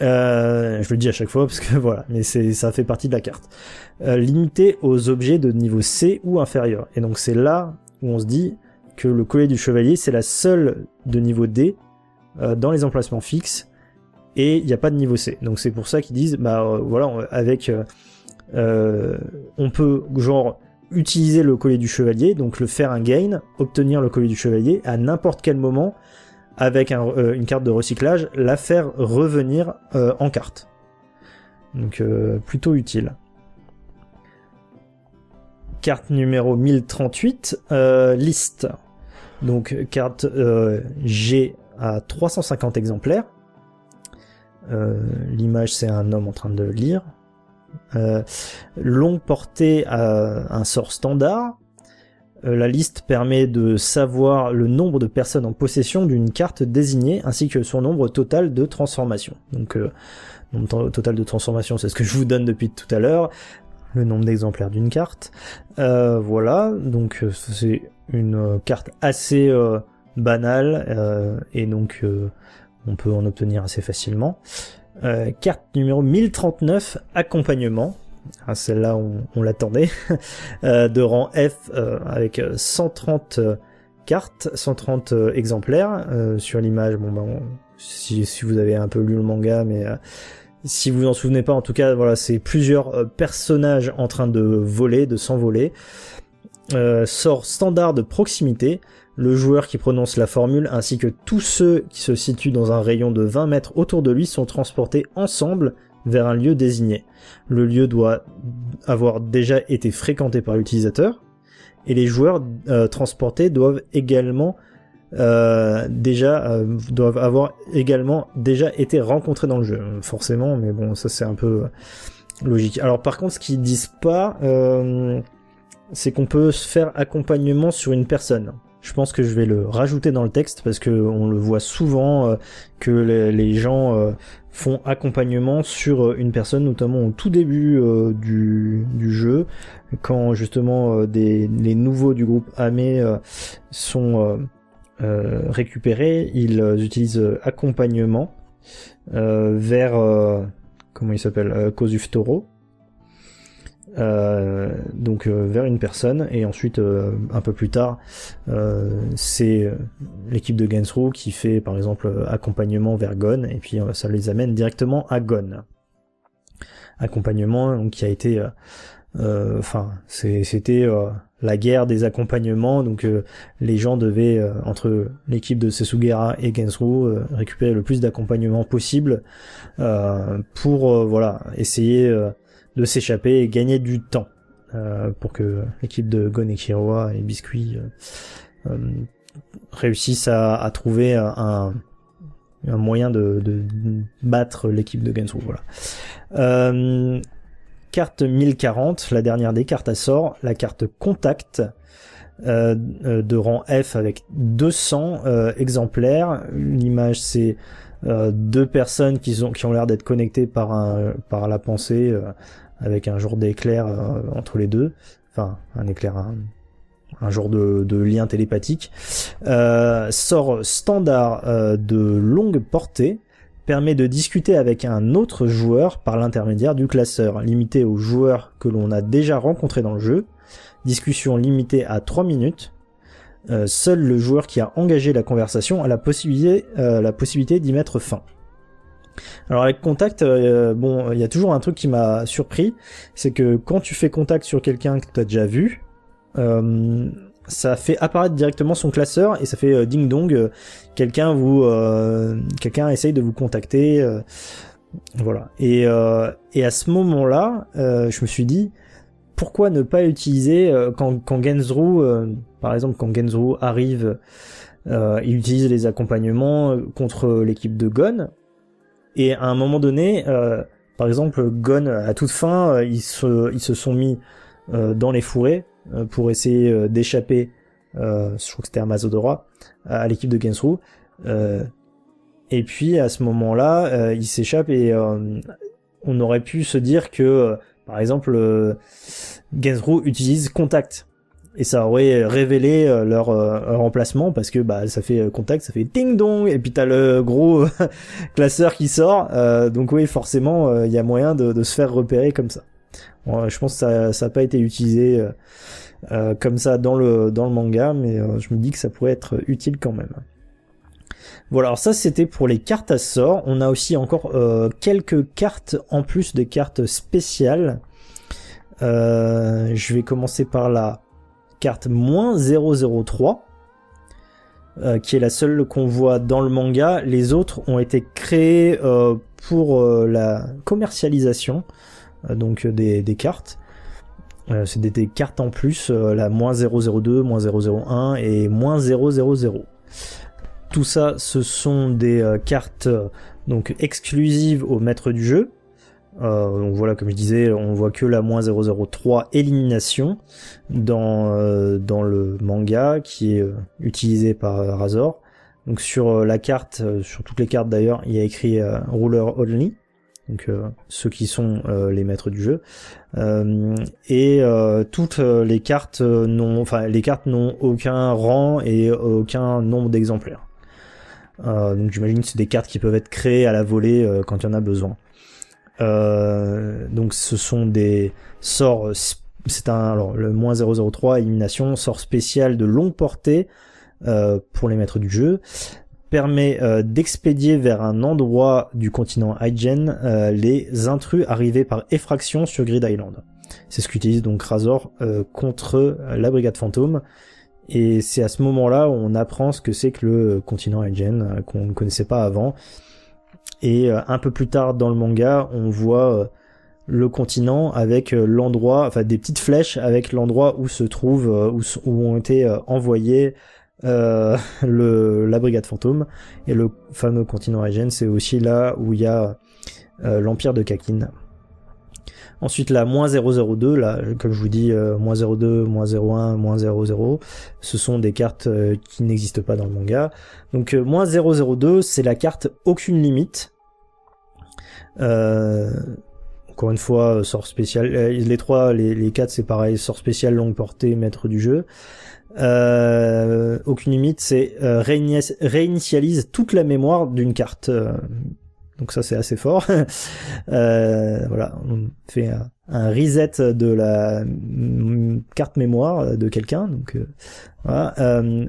Je le dis à chaque fois parce que voilà, mais ça fait partie de la carte. Limité aux objets de niveau C ou inférieur. Et donc c'est là où on se dit que le collier du chevalier, c'est la seule de niveau D dans les emplacements fixes, et il n'y a pas de niveau C. Donc c'est pour ça qu'ils disent, avec on peut genre utiliser le collier du chevalier, donc le faire un gain, obtenir le collier du chevalier à n'importe quel moment avec une carte de recyclage, la faire revenir en carte. Donc plutôt utile. Carte numéro 1038, liste. Donc carte G à 350 exemplaires. L'image, c'est un homme en train de lire. Longue portée à un sort standard. La liste permet de savoir le nombre de personnes en possession d'une carte désignée ainsi que son nombre total de transformations. Donc nombre total de transformations, c'est ce que je vous donne depuis tout à l'heure, le nombre d'exemplaires d'une carte. Voilà, donc c'est une carte assez banale et donc on peut en obtenir assez facilement. Carte numéro 1039, accompagnement. Ah, celle-là on l'attendait. De rang F avec 130 cartes, 130 exemplaires. Sur l'image, si vous avez un peu lu le manga, mais si vous en souvenez pas, en tout cas, voilà, c'est plusieurs personnages en train de voler, de s'envoler. Sort standard de proximité. Le joueur qui prononce la formule ainsi que tous ceux qui se situent dans un rayon de 20 mètres autour de lui sont transportés ensemble vers un lieu désigné. Le lieu doit avoir déjà été fréquenté par l'utilisateur et les joueurs transportés doivent avoir également déjà été rencontrés dans le jeu. Forcément, mais bon, ça c'est un peu logique. Alors par contre, ce qu'ils disent pas, c'est qu'on peut se faire accompagnement sur une personne. Je pense que je vais le rajouter dans le texte parce que on le voit souvent que les gens font accompagnement sur une personne, notamment au tout début du jeu, quand justement les nouveaux du groupe Ame sont récupérés, ils utilisent accompagnement vers comment il s'appelle, Kozufutoro. Donc vers une personne, et ensuite un peu plus tard c'est l'équipe de Gensru qui fait par exemple accompagnement vers Gon, et puis ça les amène directement à Gon. Accompagnement donc, qui a été c'était la guerre des accompagnements, donc les gens devaient entre l'équipe de Sesugera et Gensru récupérer le plus d'accompagnement possible pour essayer de s'échapper et gagner du temps pour que l'équipe de Gon et Kiroa et Biscuit réussissent à trouver un moyen de battre l'équipe de Gensru. Voilà. Carte 1040, la dernière des cartes à sort, la carte Contact de rang F avec 200 exemplaires. L'image, c'est deux personnes qui ont l'air d'être connectées par la pensée, avec un genre d'éclair entre les deux, enfin un éclair, un genre de lien télépathique. Sort standard de longue portée, permet de discuter avec un autre joueur par l'intermédiaire du classeur, limité aux joueurs que l'on a déjà rencontrés dans le jeu. Discussion limitée à 3 minutes. Seul le joueur qui a engagé la conversation a la possibilité d'y mettre fin. Alors avec contact, il y a toujours un truc qui m'a surpris, c'est que quand tu fais contact sur quelqu'un que tu as déjà vu, ça fait apparaître directement son classeur et ça fait ding dong, quelqu'un essaye de vous contacter, voilà. Et à ce moment-là, je me suis dit, pourquoi ne pas utiliser quand Gensru, par exemple, quand Gensru arrive, il utilise les accompagnements contre l'équipe de Gon, et à un moment donné, par exemple, Gon, à toute fin, ils se sont mis dans les fourrés pour essayer d'échapper, je crois que c'était à Mazodora, à l'équipe de Gensru, et puis à ce moment-là, ils s'échappent et on aurait pu se dire que par exemple, Gensru utilise contact et ça aurait révélé leur emplacement, parce que ça fait contact, ça fait ding dong, et puis t'as le gros classeur qui sort, donc oui, forcément il y a moyen de se faire repérer comme ça. Bon, je pense que ça a pas été utilisé comme ça dans le manga, mais je me dis que ça pourrait être utile quand même. Voilà, alors ça c'était pour les cartes à sort. On a aussi encore quelques cartes en plus des cartes spéciales. Je vais commencer par la carte -003, qui est la seule qu'on voit dans le manga. Les autres ont été créés pour la commercialisation donc des cartes. C'est des cartes en plus, la -002, -001 et -000. Tout ça, ce sont des cartes donc exclusives au maître du jeu. Donc voilà, comme je disais, on voit que la -003 élimination dans le manga, qui est utilisé par Razor. Donc sur la carte, sur toutes les cartes d'ailleurs, il y a écrit Ruler Only, donc ceux qui sont les maîtres du jeu. Et toutes les cartes n'ont aucun rang et aucun nombre d'exemplaires. Donc j'imagine que c'est des cartes qui peuvent être créées à la volée quand il y en a besoin. Donc ce sont des sorts, alors le -003 élimination, sort spécial de longue portée pour les maîtres du jeu, permet d'expédier vers un endroit du continent Hygen les intrus arrivés par effraction sur Grid Island. C'est ce qu'utilise donc Razor contre la brigade fantôme. Et c'est à ce moment-là où on apprend ce que c'est que le continent Hygen, qu'on ne connaissait pas avant. Et un peu plus tard dans le manga, on voit le continent avec l'endroit, enfin des petites flèches avec l'endroit où se trouve, où ont été envoyés la brigade fantôme. Et le fameux continent Hygen, c'est aussi là où il y a l'empire de Kakin. Ensuite, la -002, là, comme je vous dis, -02, -01, -00, ce sont des cartes qui n'existent pas dans le manga. Donc, -002, c'est la carte aucune limite. Encore une fois, sort spécial. Les 4, c'est pareil, sort spécial, longue portée, maître du jeu. Aucune limite, c'est réinitialise toute la mémoire d'une carte. Donc ça c'est assez fort. Voilà, on fait un reset de la carte mémoire de quelqu'un. Donc voilà.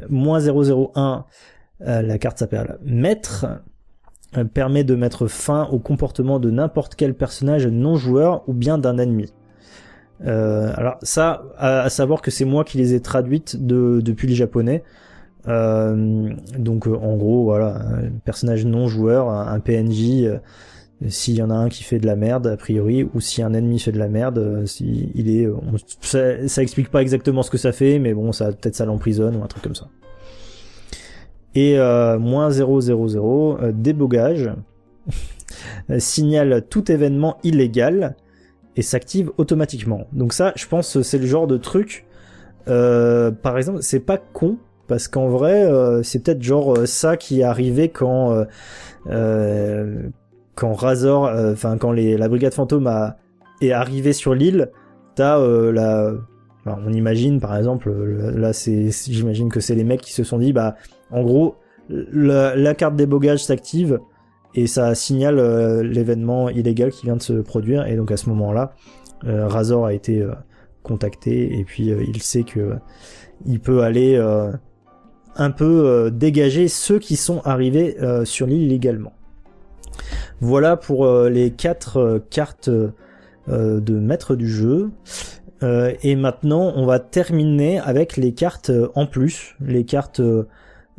-001, la carte s'appelle Maître, permet de mettre fin au comportement de n'importe quel personnage non joueur ou bien d'un ennemi. Alors ça, à savoir que c'est moi qui les ai traduites depuis le japonais. Donc en gros voilà, un personnage non joueur, un PNJ, s'il y en a un qui fait de la merde a priori, ou si un ennemi fait de la merde, ça explique pas exactement ce que ça fait, mais bon, peut-être ça l'emprisonne ou un truc comme ça. Et -000, débogage, signale tout événement illégal et s'active automatiquement. Donc ça, je pense, c'est le genre de truc, par exemple, c'est pas con, parce qu'en vrai, c'est peut-être genre ça qui est arrivé quand Razor, quand la brigade fantôme est arrivée sur l'île. T'as alors, on imagine par exemple, là j'imagine que c'est les mecs qui se sont dit, bah en gros la carte débogage s'active et ça signale l'événement illégal qui vient de se produire, et donc à ce moment-là, Razor a été contacté, et puis il sait que il peut aller un peu dégager ceux qui sont arrivés sur l'île illégalement. Voilà pour les 4 cartes de maître du jeu. Et maintenant, on va terminer avec les cartes en plus, les cartes,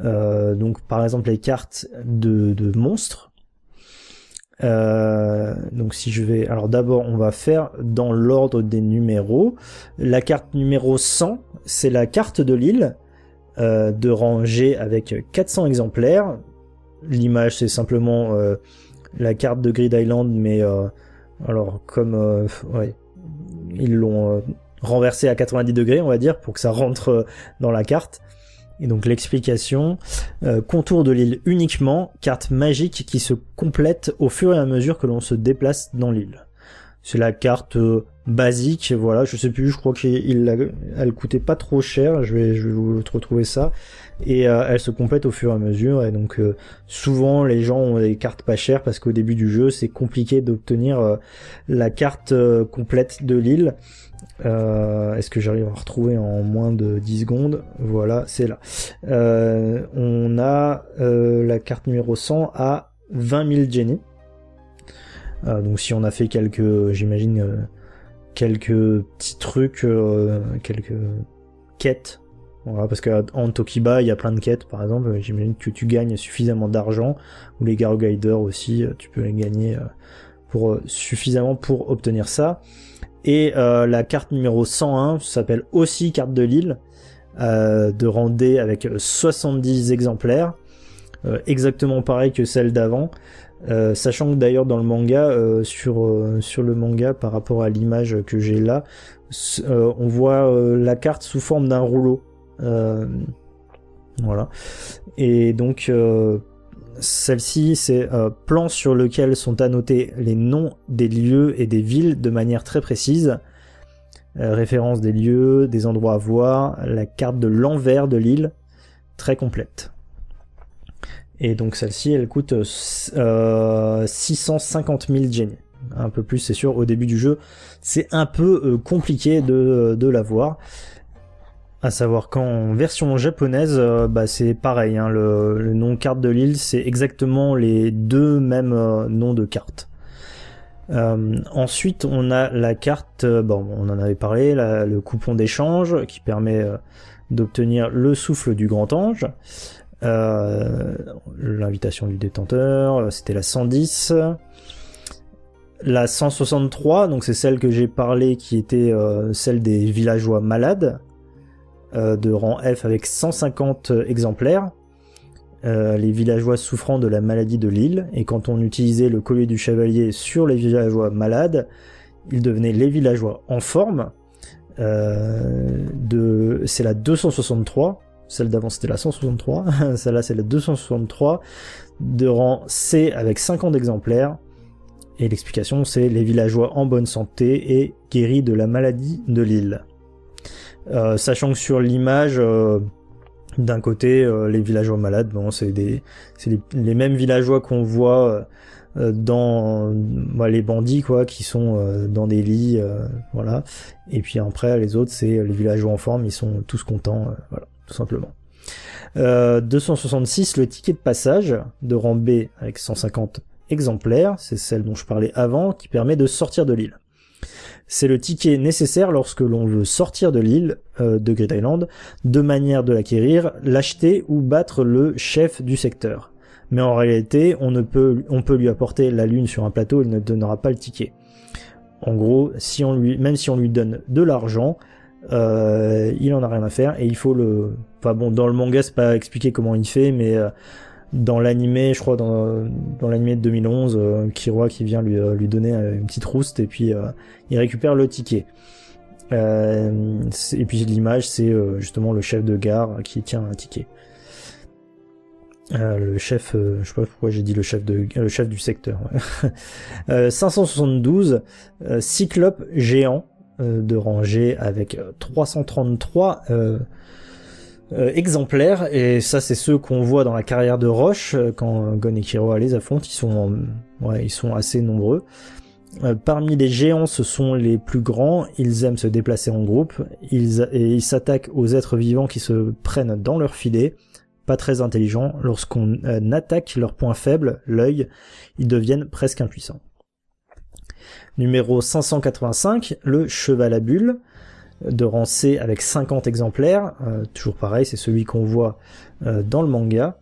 donc par exemple les cartes de monstres. Donc si je vais, alors d'abord on va faire dans l'ordre des numéros. La carte numéro 100, c'est la carte de l'île de rang G avec 400 exemplaires. L'image c'est simplement la carte de Grid Island, mais alors comme ouais, ils l'ont renversé à 90 degrés, on va dire, pour que ça rentre dans la carte. Et donc l'explication, contour de l'île uniquement, carte magique qui se complète au fur et à mesure que l'on se déplace dans l'île. C'est la carte basique, voilà, je sais plus, je crois qu'elle coûtait pas trop cher, je vais vous retrouver ça, et elle se complète au fur et à mesure, et donc souvent les gens ont des cartes pas chères parce qu'au début du jeu c'est compliqué d'obtenir la carte complète de l'île. Est-ce que j'arrive à retrouver en moins de 10 secondes? Voilà, c'est là. On a la carte numéro 100 à 20 000 Jenny. Donc si on a fait j'imagine, quelques petits trucs, quelques quêtes, voilà, parce qu'en Tokiba il y a plein de quêtes, par exemple, j'imagine que tu gagnes suffisamment d'argent, ou les Garo Guiders aussi, tu peux les gagner suffisamment pour obtenir ça. Et la carte numéro 101 s'appelle aussi carte de l'île, de rang D avec 70 exemplaires, exactement pareil que celle d'avant, sachant que d'ailleurs dans le manga, sur le manga par rapport à l'image que j'ai là, on voit la carte sous forme d'un rouleau, voilà, et donc celle-ci, c'est plan sur lequel sont annotés les noms des lieux et des villes de manière très précise, référence des lieux, des endroits à voir, la carte de l'envers de l'île, très complète. Et donc celle-ci, elle coûte 650 000 Jenny. Un peu plus, c'est sûr, au début du jeu, c'est un peu compliqué de l'avoir. À savoir qu'en version japonaise, c'est pareil, hein, le nom carte de l'île, c'est exactement les deux mêmes noms de cartes. Ensuite, on a la carte, on en avait parlé, le coupon d'échange qui permet d'obtenir le souffle du grand ange, l'invitation du détenteur, c'était la 110. La 163, donc c'est celle que j'ai parlé, qui était celle des villageois malades, de rang F avec 150 exemplaires, les villageois souffrant de la maladie de l'île, et quand on utilisait le collier du chevalier sur les villageois malades, ils devenaient les villageois en forme. C'est la 263, celle d'avant c'était la 163, celle-là c'est la 263, de rang C avec 50 exemplaires, et l'explication c'est les villageois en bonne santé et guéris de la maladie de l'île. Sachant que sur l'image, d'un côté, les villageois malades, c'est les mêmes villageois qu'on voit dans les bandits, quoi, qui sont dans des lits, voilà. Et puis après, les autres, c'est les villageois en forme, ils sont tous contents, voilà, tout simplement. 266, le ticket de passage de rang B avec 150 exemplaires, c'est celle dont je parlais avant, qui permet de sortir de l'île. C'est le ticket nécessaire lorsque l'on veut sortir de l'île de Grid Island. Deux manières de l'acquérir, l'acheter ou battre le chef du secteur. Mais en réalité, on peut lui apporter la lune sur un plateau, il ne donnera pas le ticket. En gros, même si on lui donne de l'argent, il en a rien à faire, et il faut dans le manga c'est pas expliqué comment il fait, mais dans l'animé, je crois dans l'animé de 2011, Killua qui vient lui donner une petite rouste, et puis il récupère le ticket. Et puis l'image, c'est justement le chef de gare qui tient un ticket. Le chef, je sais pas pourquoi j'ai dit le chef du secteur. Ouais. 572, Cyclope géant de rangée avec 333 exemplaires, et ça c'est ceux qu'on voit dans la carrière de Roche quand Gon et Killua les affrontent. Ils sont assez nombreux. Parmi les géants, ce sont les plus grands. Ils aiment se déplacer en groupe. Ils s'attaquent aux êtres vivants qui se prennent dans leur filet. Pas très intelligents. Lorsqu'on attaque leur point faible, l'œil, ils deviennent presque impuissants. Numéro 585, le cheval à bulles de rang C avec 50 exemplaires. Toujours pareil, c'est celui qu'on voit dans le manga.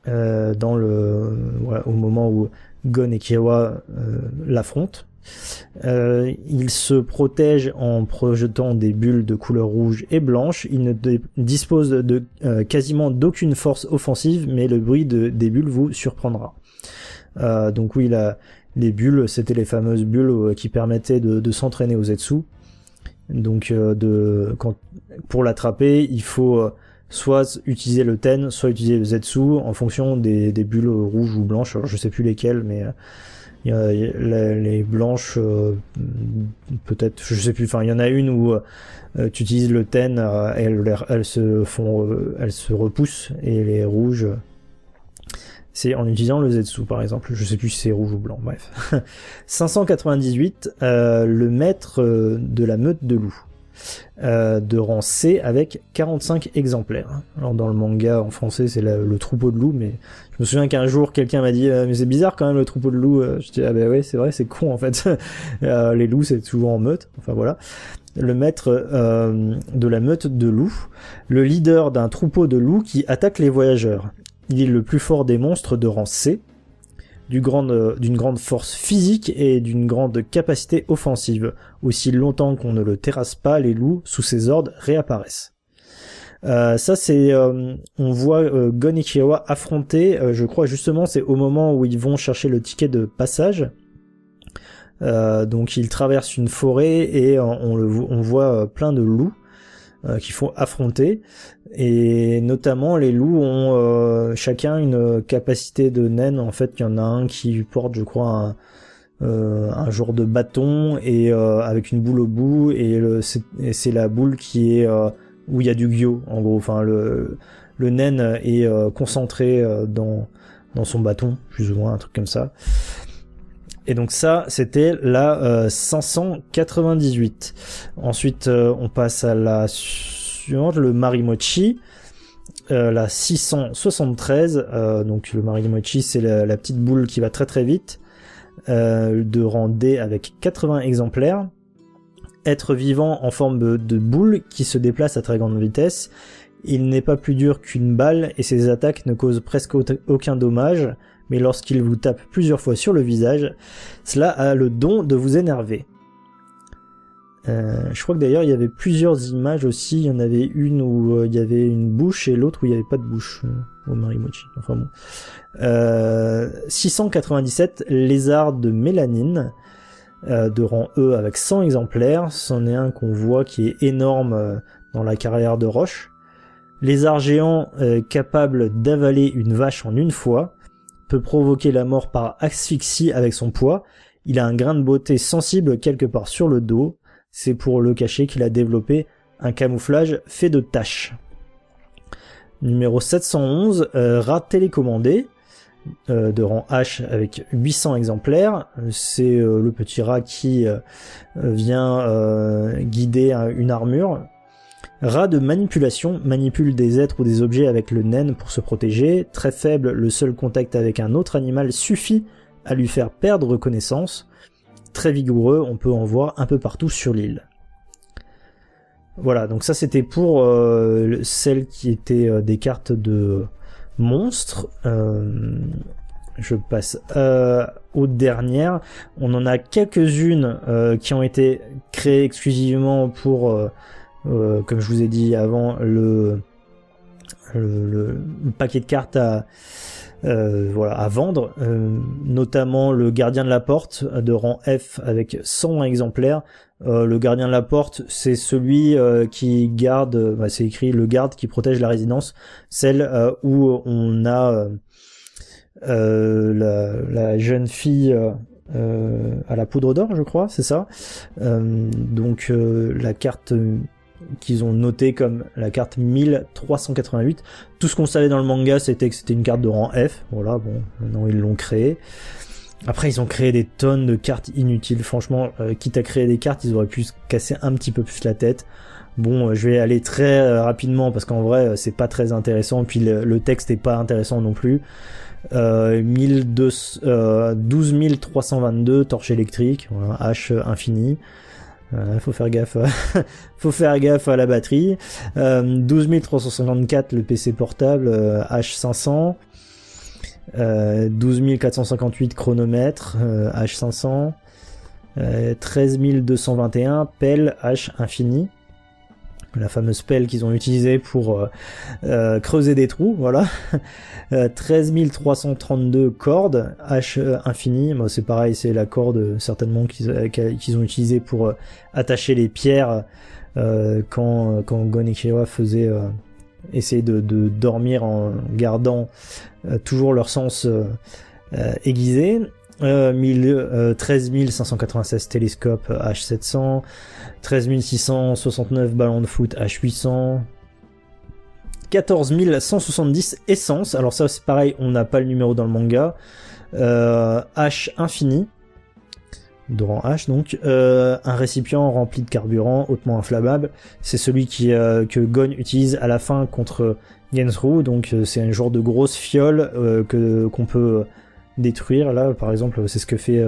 Au moment où Gon et Killua l'affrontent. Il se protège en projetant des bulles de couleur rouge et blanche. Il ne dispose de quasiment d'aucune force offensive, mais le bruit des bulles vous surprendra. Donc oui, les bulles, c'était les fameuses bulles qui permettaient de s'entraîner aux Zetsu. Donc pour l'attraper, il faut soit utiliser le Ten, soit utiliser le Zetsu en fonction des bulles rouges ou blanches. Alors je sais plus lesquelles, mais il y a les blanches, peut-être, je sais plus. Enfin, il y en a une où tu utilises le Ten, elles se repoussent, et les rouges, c'est en utilisant le Zetsu par exemple. Je sais plus si c'est rouge ou blanc. Bref. 598, le maître de la meute de loups. De rang C avec 45 exemplaires. Alors dans le manga en français c'est le troupeau de loups, mais je me souviens qu'un jour quelqu'un m'a dit mais c'est bizarre quand même le troupeau de loups. Je dis ah ben ouais c'est vrai, c'est con en fait. Les loups c'est toujours en meute. Enfin voilà. Le maître de la meute de loups, le leader d'un troupeau de loups qui attaque les voyageurs. Il est le plus fort des monstres de rang C, d'une grande force physique et d'une grande capacité offensive. Aussi longtemps qu'on ne le terrasse pas, les loups, sous ses ordres, réapparaissent. Ça c'est... on voit Gon et Killua affronter, je crois justement c'est au moment où ils vont chercher le ticket de passage. Donc ils traversent une forêt et on voit plein de loups qui font affronter, et notamment les loups ont chacun une capacité de naine. En fait il y en a un qui porte je crois un genre de bâton et avec une boule au bout, et c'est la boule qui est où il y a du gyo en gros. Enfin le naine est concentré dans son bâton plus ou moins, un truc comme ça. Et donc ça, c'était la 598. Ensuite, on passe à la suivante, le Marimochi, la 673. Donc le Marimochi, c'est la petite boule qui va très très vite, de rang D avec 80 exemplaires. Être vivant en forme de boule qui se déplace à très grande vitesse. Il n'est pas plus dur qu'une balle et ses attaques ne causent presque aucun dommage. Mais lorsqu'il vous tape plusieurs fois sur le visage, cela a le don de vous énerver. Je crois que d'ailleurs il y avait plusieurs images aussi. Il y en avait une où il y avait une bouche et l'autre où il n'y avait pas de bouche au Marimochi. Enfin bon. 697, lézard de mélanine, de rang E avec 100 exemplaires. C'en est un qu'on voit qui est énorme dans la carrière de Roche. Lézard géant capable d'avaler une vache en une fois. Peut provoquer la mort par asphyxie avec son poids. Il a un grain de beauté sensible quelque part sur le dos. C'est pour le cacher qu'il a développé un camouflage fait de taches. Numéro 711, rat télécommandé, de rang H avec 800 exemplaires. C'est le petit rat qui vient guider une armure. Rat de manipulation, manipule des êtres ou des objets avec le naine pour se protéger. Très faible, le seul contact avec un autre animal suffit à lui faire perdre connaissance. Très vigoureux, on peut en voir un peu partout sur l'île. Voilà, donc ça c'était pour celles qui étaient des cartes de monstres. Je passe aux dernières. On en a quelques-unes qui ont été créées exclusivement pour... comme je vous ai dit avant, le paquet de cartes à vendre, notamment le gardien de la porte de rang F avec 100 exemplaires. Le gardien de la porte, c'est celui qui garde, c'est écrit le garde qui protège la résidence, celle où on a la jeune fille à la poudre d'or, je crois, c'est ça. Donc la carte qu'ils ont notée comme la carte 1388. Tout ce qu'on savait dans le manga, c'était que c'était une carte de rang F. Voilà, bon, maintenant ils l'ont créée. Après, ils ont créé des tonnes de cartes inutiles. Franchement, quitte à créer des cartes, ils auraient pu se casser un petit peu plus la tête. Bon, je vais aller très rapidement parce qu'en vrai, c'est pas très intéressant. Puis le texte est pas intéressant non plus. 12 322 torches électriques, voilà, H infini. Faut faire gaffe, faut faire gaffe à la batterie. 12 354 le PC portable, H500. 12 458 chronomètre, H500. 13 221 pelle H infini. La fameuse pelle qu'ils ont utilisée pour creuser des trous, voilà. 13 332 cordes H infini. Bon, c'est pareil, c'est la corde certainement qu'ils ont utilisée pour attacher les pierres quand Gon et Killua faisaient essayer de dormir en gardant toujours leur sens aiguisé. 13 596 télescopes H700, 13 669 ballons de foot H800, 14 170 essences. Alors ça c'est pareil, on n'a pas le numéro dans le manga. H infini, de rang H donc. Un récipient rempli de carburant hautement inflammable. C'est celui que Gon utilise à la fin contre Gensru. Donc c'est un genre de grosse fiole qu'on peut détruire. Là par exemple c'est ce que fait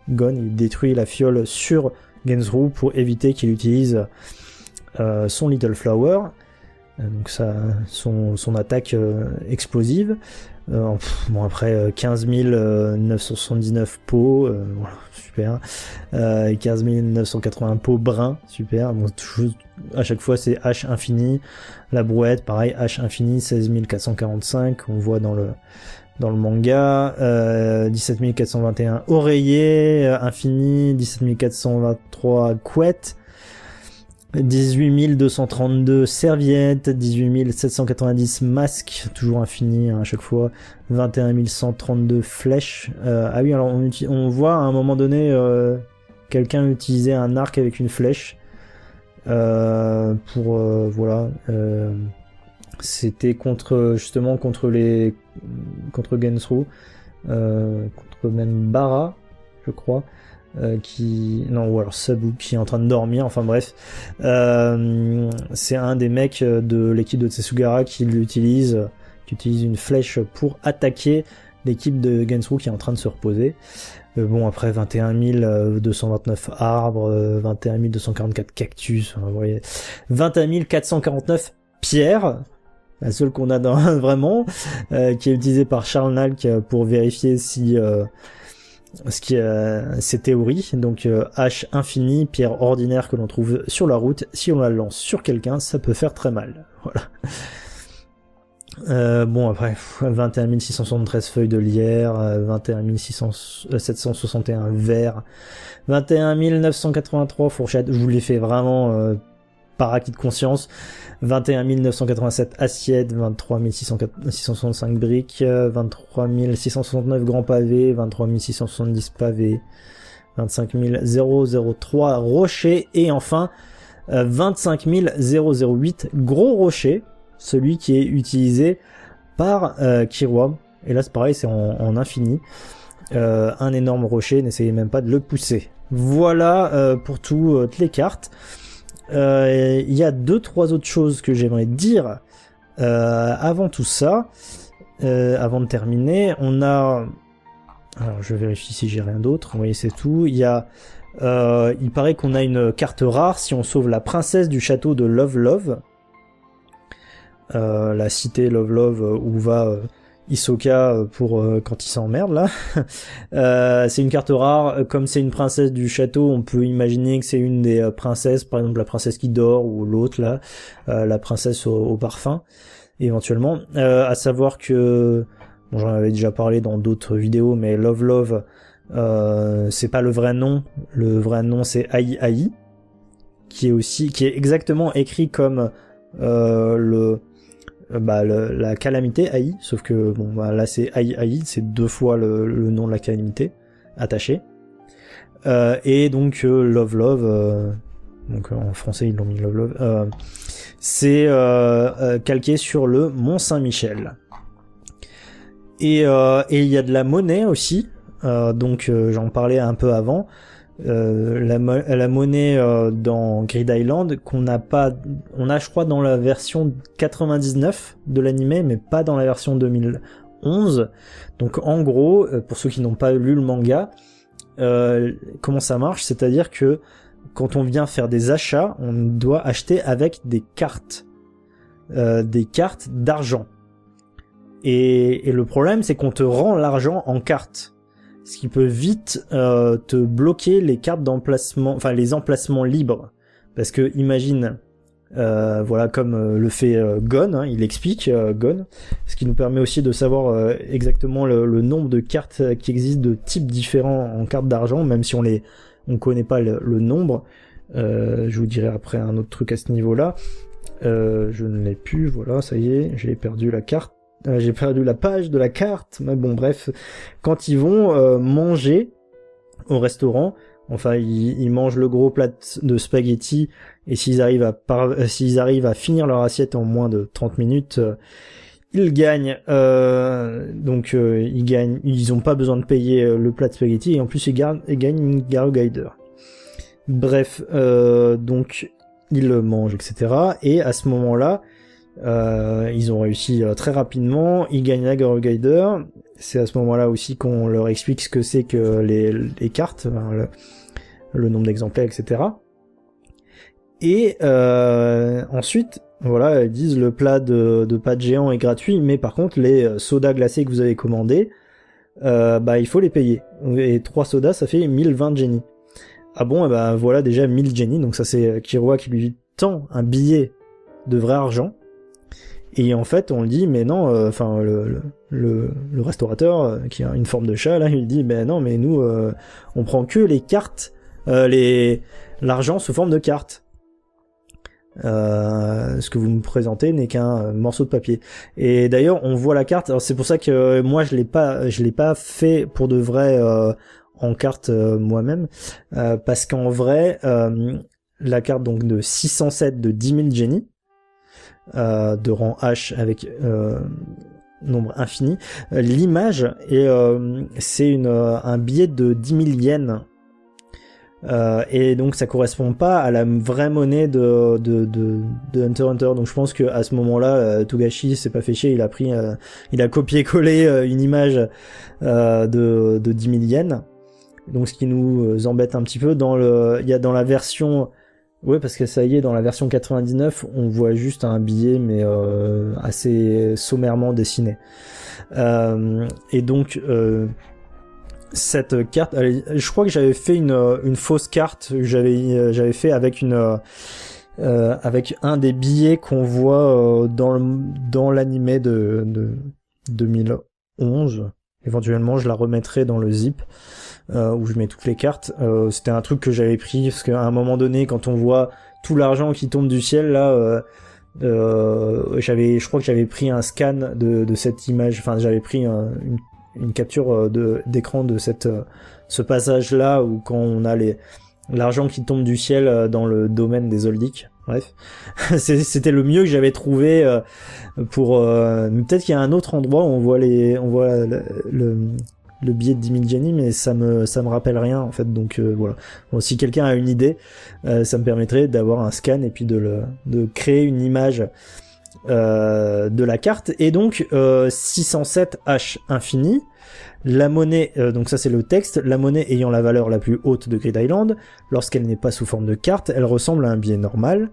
Gon, il détruit la fiole sur Gensru pour éviter qu'il utilise son Little Flower, donc ça, son attaque explosive. Bon après 15 979 pots, voilà, super. 15 980 pots bruns, super. Bon, toujours, à chaque fois c'est H infini. La brouette pareil, H infini. 16 445, on voit dans le manga. 17 421 oreillers infini, 17 423 couettes, 18 232 serviettes, 18 790 masques, toujours infini à chaque fois, 21 132 flèches. Ah oui, alors on voit à un moment donné quelqu'un utiliser un arc avec une flèche pour voilà. C'était justement contre Gensru, contre même Bara, je crois, ou alors Sabu qui est en train de dormir, enfin bref. C'est un des mecs de l'équipe de Tsesugara qui utilise une flèche pour attaquer l'équipe de Gensru qui est en train de se reposer. Bon, après 21 229 arbres, 21 244 cactus, vous voyez, 21 449 pierres. La seule qu'on a vraiment, qui est utilisée par Charles Nalk pour vérifier si ses théories. Donc H infini, pierre ordinaire que l'on trouve sur la route. Si on la lance sur quelqu'un, ça peut faire très mal. Voilà. Bon après 21 673 feuilles de lierre, 21 761 verres, 21 983 fourchettes. Je vous l'ai fait vraiment par acquis de conscience. 21 987 assiettes, 23 665 briques, 23 669 grands pavés, 23 670 pavés, 25 003 rochers et enfin 25 008 gros rochers, celui qui est utilisé par Killua. Et là c'est pareil, c'est en infini. Un énorme rocher, n'essayez même pas de le pousser. Voilà pour toutes les cartes. Il y a 2-3 autres choses que j'aimerais dire avant tout ça, avant de terminer. On a, alors je vérifie si j'ai rien d'autre. Vous voyez, c'est tout. Il y a, il paraît qu'on a une carte rare si on sauve la princesse du château de Love Love, la cité Love Love où va Hisoka pour quand il s'emmerde là. C'est une carte rare, comme c'est une princesse du château, on peut imaginer que c'est une des princesses, par exemple la princesse qui dort ou l'autre là, la princesse au parfum éventuellement. À savoir que bon, j'en avais déjà parlé dans d'autres vidéos, mais Love Love c'est pas le vrai nom c'est Ai Ai. qui est exactement écrit comme la calamité AI, sauf que bon bah là c'est AI, c'est 2 fois le nom de la calamité attaché. Et donc Love Love, donc en français ils l'ont mis Love Love, c'est calqué sur le Mont Saint-Michel. Et il y a de la monnaie aussi, donc j'en parlais un peu avant. La monnaie dans Grid Island qu'on n'a pas, on a je crois dans la version 99 de l'animé, mais pas dans la version 2011. Donc en gros, pour ceux qui n'ont pas lu le manga, comment ça marche, c'est-à-dire que quand on vient faire des achats, on doit acheter avec des cartes d'argent. Et le problème, c'est qu'on te rend l'argent en cartes. Ce qui peut vite te bloquer les cartes d'emplacement, enfin les emplacements libres. Parce que imagine, voilà comme le fait Gon, hein, il explique Gon, ce qui nous permet aussi de savoir exactement le nombre de cartes qui existent de types différents en cartes d'argent, même si on connaît pas le nombre. Je vous dirai après un autre truc à ce niveau-là. Je ne l'ai plus, voilà, ça y est, j'ai perdu la carte. J'ai perdu la page de la carte, mais bon bref, quand ils vont manger au restaurant, enfin ils mangent le gros plat de spaghettis et s'ils arrivent à finir leur assiette en moins de 30 minutes, ils gagnent. Donc ils gagnent, ils ont pas besoin de payer le plat de spaghettis et en plus ils gagnent une Garo Guider. Bref, donc ils le mangent, etc. Et à ce moment-là, ils ont réussi très rapidement, ils gagnent la Garo Guider. C'est à ce moment-là aussi qu'on leur explique ce que c'est que les cartes, enfin, le nombre d'exemplaires, etc. Et ensuite, voilà, ils disent le plat de pâtes géant est gratuit, mais par contre les sodas glacés que vous avez commandés, il faut les payer. Et 3 sodas, ça fait 1020 Jenny. Ah bon, et voilà déjà 1000 Jenny, donc ça c'est Killua qui lui tend un billet de vrai argent. Et en fait, on le dit, mais non, enfin le restaurateur qui a une forme de chat là, il dit, ben non, mais nous, on prend que les cartes, l'argent sous forme de cartes. Ce que vous me présentez n'est qu'un morceau de papier. Et d'ailleurs, on voit la carte. Alors c'est pour ça que moi, je l'ai pas fait pour de vrai en carte moi-même, parce qu'en vrai, la carte donc de 607 de 10 000 Jenny. De rang H avec nombre infini. L'image c'est un billet de 10 000 yens. Et donc ça correspond pas à la vraie monnaie de Hunter x Hunter. Donc je pense que à ce moment-là, Togashi s'est pas fait chier, il a copié-collé une image de 10 000 yens. Donc ce qui nous embête un petit peu il y a dans la version. Ouais, parce que ça y est, dans la version 99, on voit juste un billet, mais assez sommairement dessiné. Et donc, cette carte, je crois que j'avais fait une fausse carte, j'avais fait avec avec un des billets qu'on voit dans l'animé de 2011. Éventuellement, je la remettrai dans le zip. Où je mets toutes les cartes. C'était un truc que j'avais pris parce qu'à un moment donné, quand on voit tout l'argent qui tombe du ciel là, je crois que j'avais pris un scan de cette image. Enfin, j'avais pris une capture d'écran de ce passage là où quand on a l'argent qui tombe du ciel dans le domaine des Oldic. Bref, c'était le mieux que j'avais trouvé pour. Peut-être qu'il y a un autre endroit où on voit le billet de 10 000 Jenny, mais ça me rappelle rien en fait, donc voilà. Bon, si quelqu'un a une idée, ça me permettrait d'avoir un scan et puis de créer une image de la carte. Et donc 607 H infini, la monnaie, donc ça c'est le texte, la monnaie ayant la valeur la plus haute de Grid Island, lorsqu'elle n'est pas sous forme de carte, elle ressemble à un billet normal,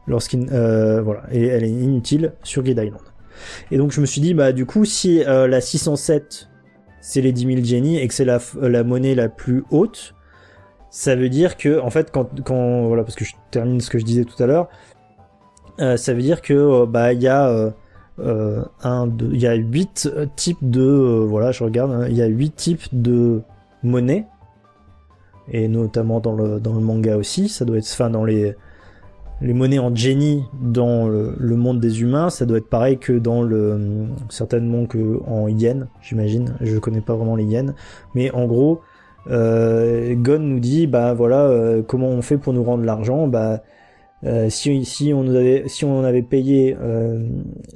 voilà, et elle est inutile sur Grid Island. Et donc je me suis dit, du coup, si la 607 c'est les 10 000 Jenny et que c'est la monnaie la plus haute, ça veut dire que, en fait, quand voilà, parce que je termine ce que je disais tout à l'heure, ça veut dire que, il y a, il y a 8 types de, voilà, je regarde, hein, il y a 8 types de monnaie, et notamment dans le manga aussi, ça doit être, enfin, dans les les monnaies en Jenny dans le monde des humains, ça doit être pareil que dans certainement que en yens, j'imagine. Je connais pas vraiment les yens, mais en gros, Gon nous dit, bah voilà, comment on fait pour nous rendre l'argent, bah si on avait payé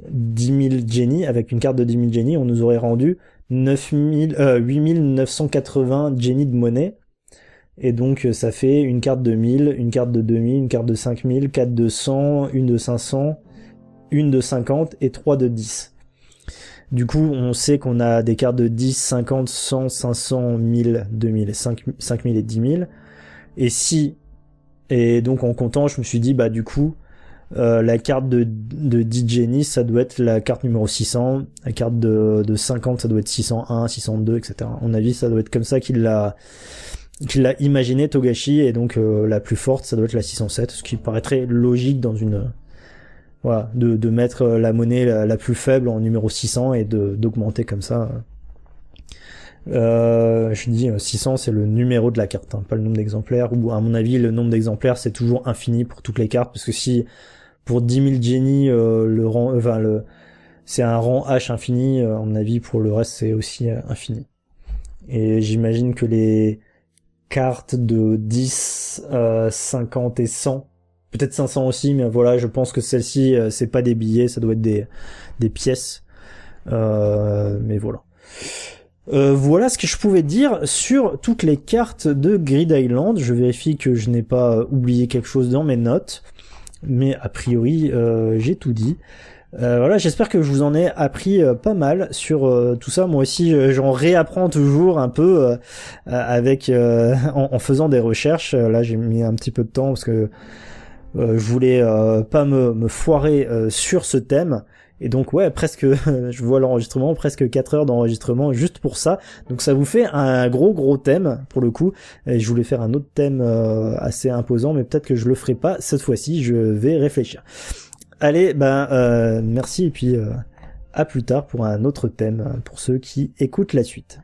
10 000 Jenny avec une carte de 10 000 Jenny, on nous aurait rendu 8 980 Jenny de monnaie. Et donc ça fait une carte de 1000, une carte de 2000, une carte de 5000, 4 de 100, une de 500, une de 50 et 3 de 10. Du coup, on sait qu'on a des cartes de 10, 50, 100, 500, 1000, 2000, 5000 et 10 000. Et donc en comptant, je me suis dit, bah du coup, la carte de 10 Jenny, ça doit être la carte numéro 600. La carte de 50, ça doit être 601, 602, etc. À mon avis, ça doit être comme ça qu'il l'a imaginé, Togashi, et donc la plus forte, ça doit être la 607, ce qui paraîtrait logique dans une... Voilà, de mettre la monnaie la plus faible en numéro 600 et d'augmenter comme ça. Je dis 600, c'est le numéro de la carte, hein, pas le nombre d'exemplaires, ou à mon avis, le nombre d'exemplaires, c'est toujours infini pour toutes les cartes, parce que si pour 10 000 Jenny, c'est un rang H infini, à mon avis, pour le reste, c'est aussi infini. Et j'imagine que les cartes de 10, 50 et 100, peut-être 500 aussi, mais voilà, je pense que celle-ci, c'est pas des billets, ça doit être des pièces. Mais voilà. Voilà ce que je pouvais dire sur toutes les cartes de Grid Island. Je vérifie que je n'ai pas oublié quelque chose dans mes notes, mais a priori j'ai tout dit. Voilà, j'espère que je vous en ai appris pas mal sur tout ça. Moi aussi, j'en réapprends toujours un peu en faisant des recherches. Là, j'ai mis un petit peu de temps parce que je voulais pas me foirer sur ce thème. Et donc ouais, presque, je vois l'enregistrement, presque 4 heures d'enregistrement juste pour ça. Donc ça vous fait un gros thème pour le coup. Et je voulais faire un autre thème assez imposant, mais peut-être que je le ferai pas cette fois-ci. Je vais réfléchir. Allez, merci et puis à plus tard pour un autre thème pour ceux qui écoutent la suite.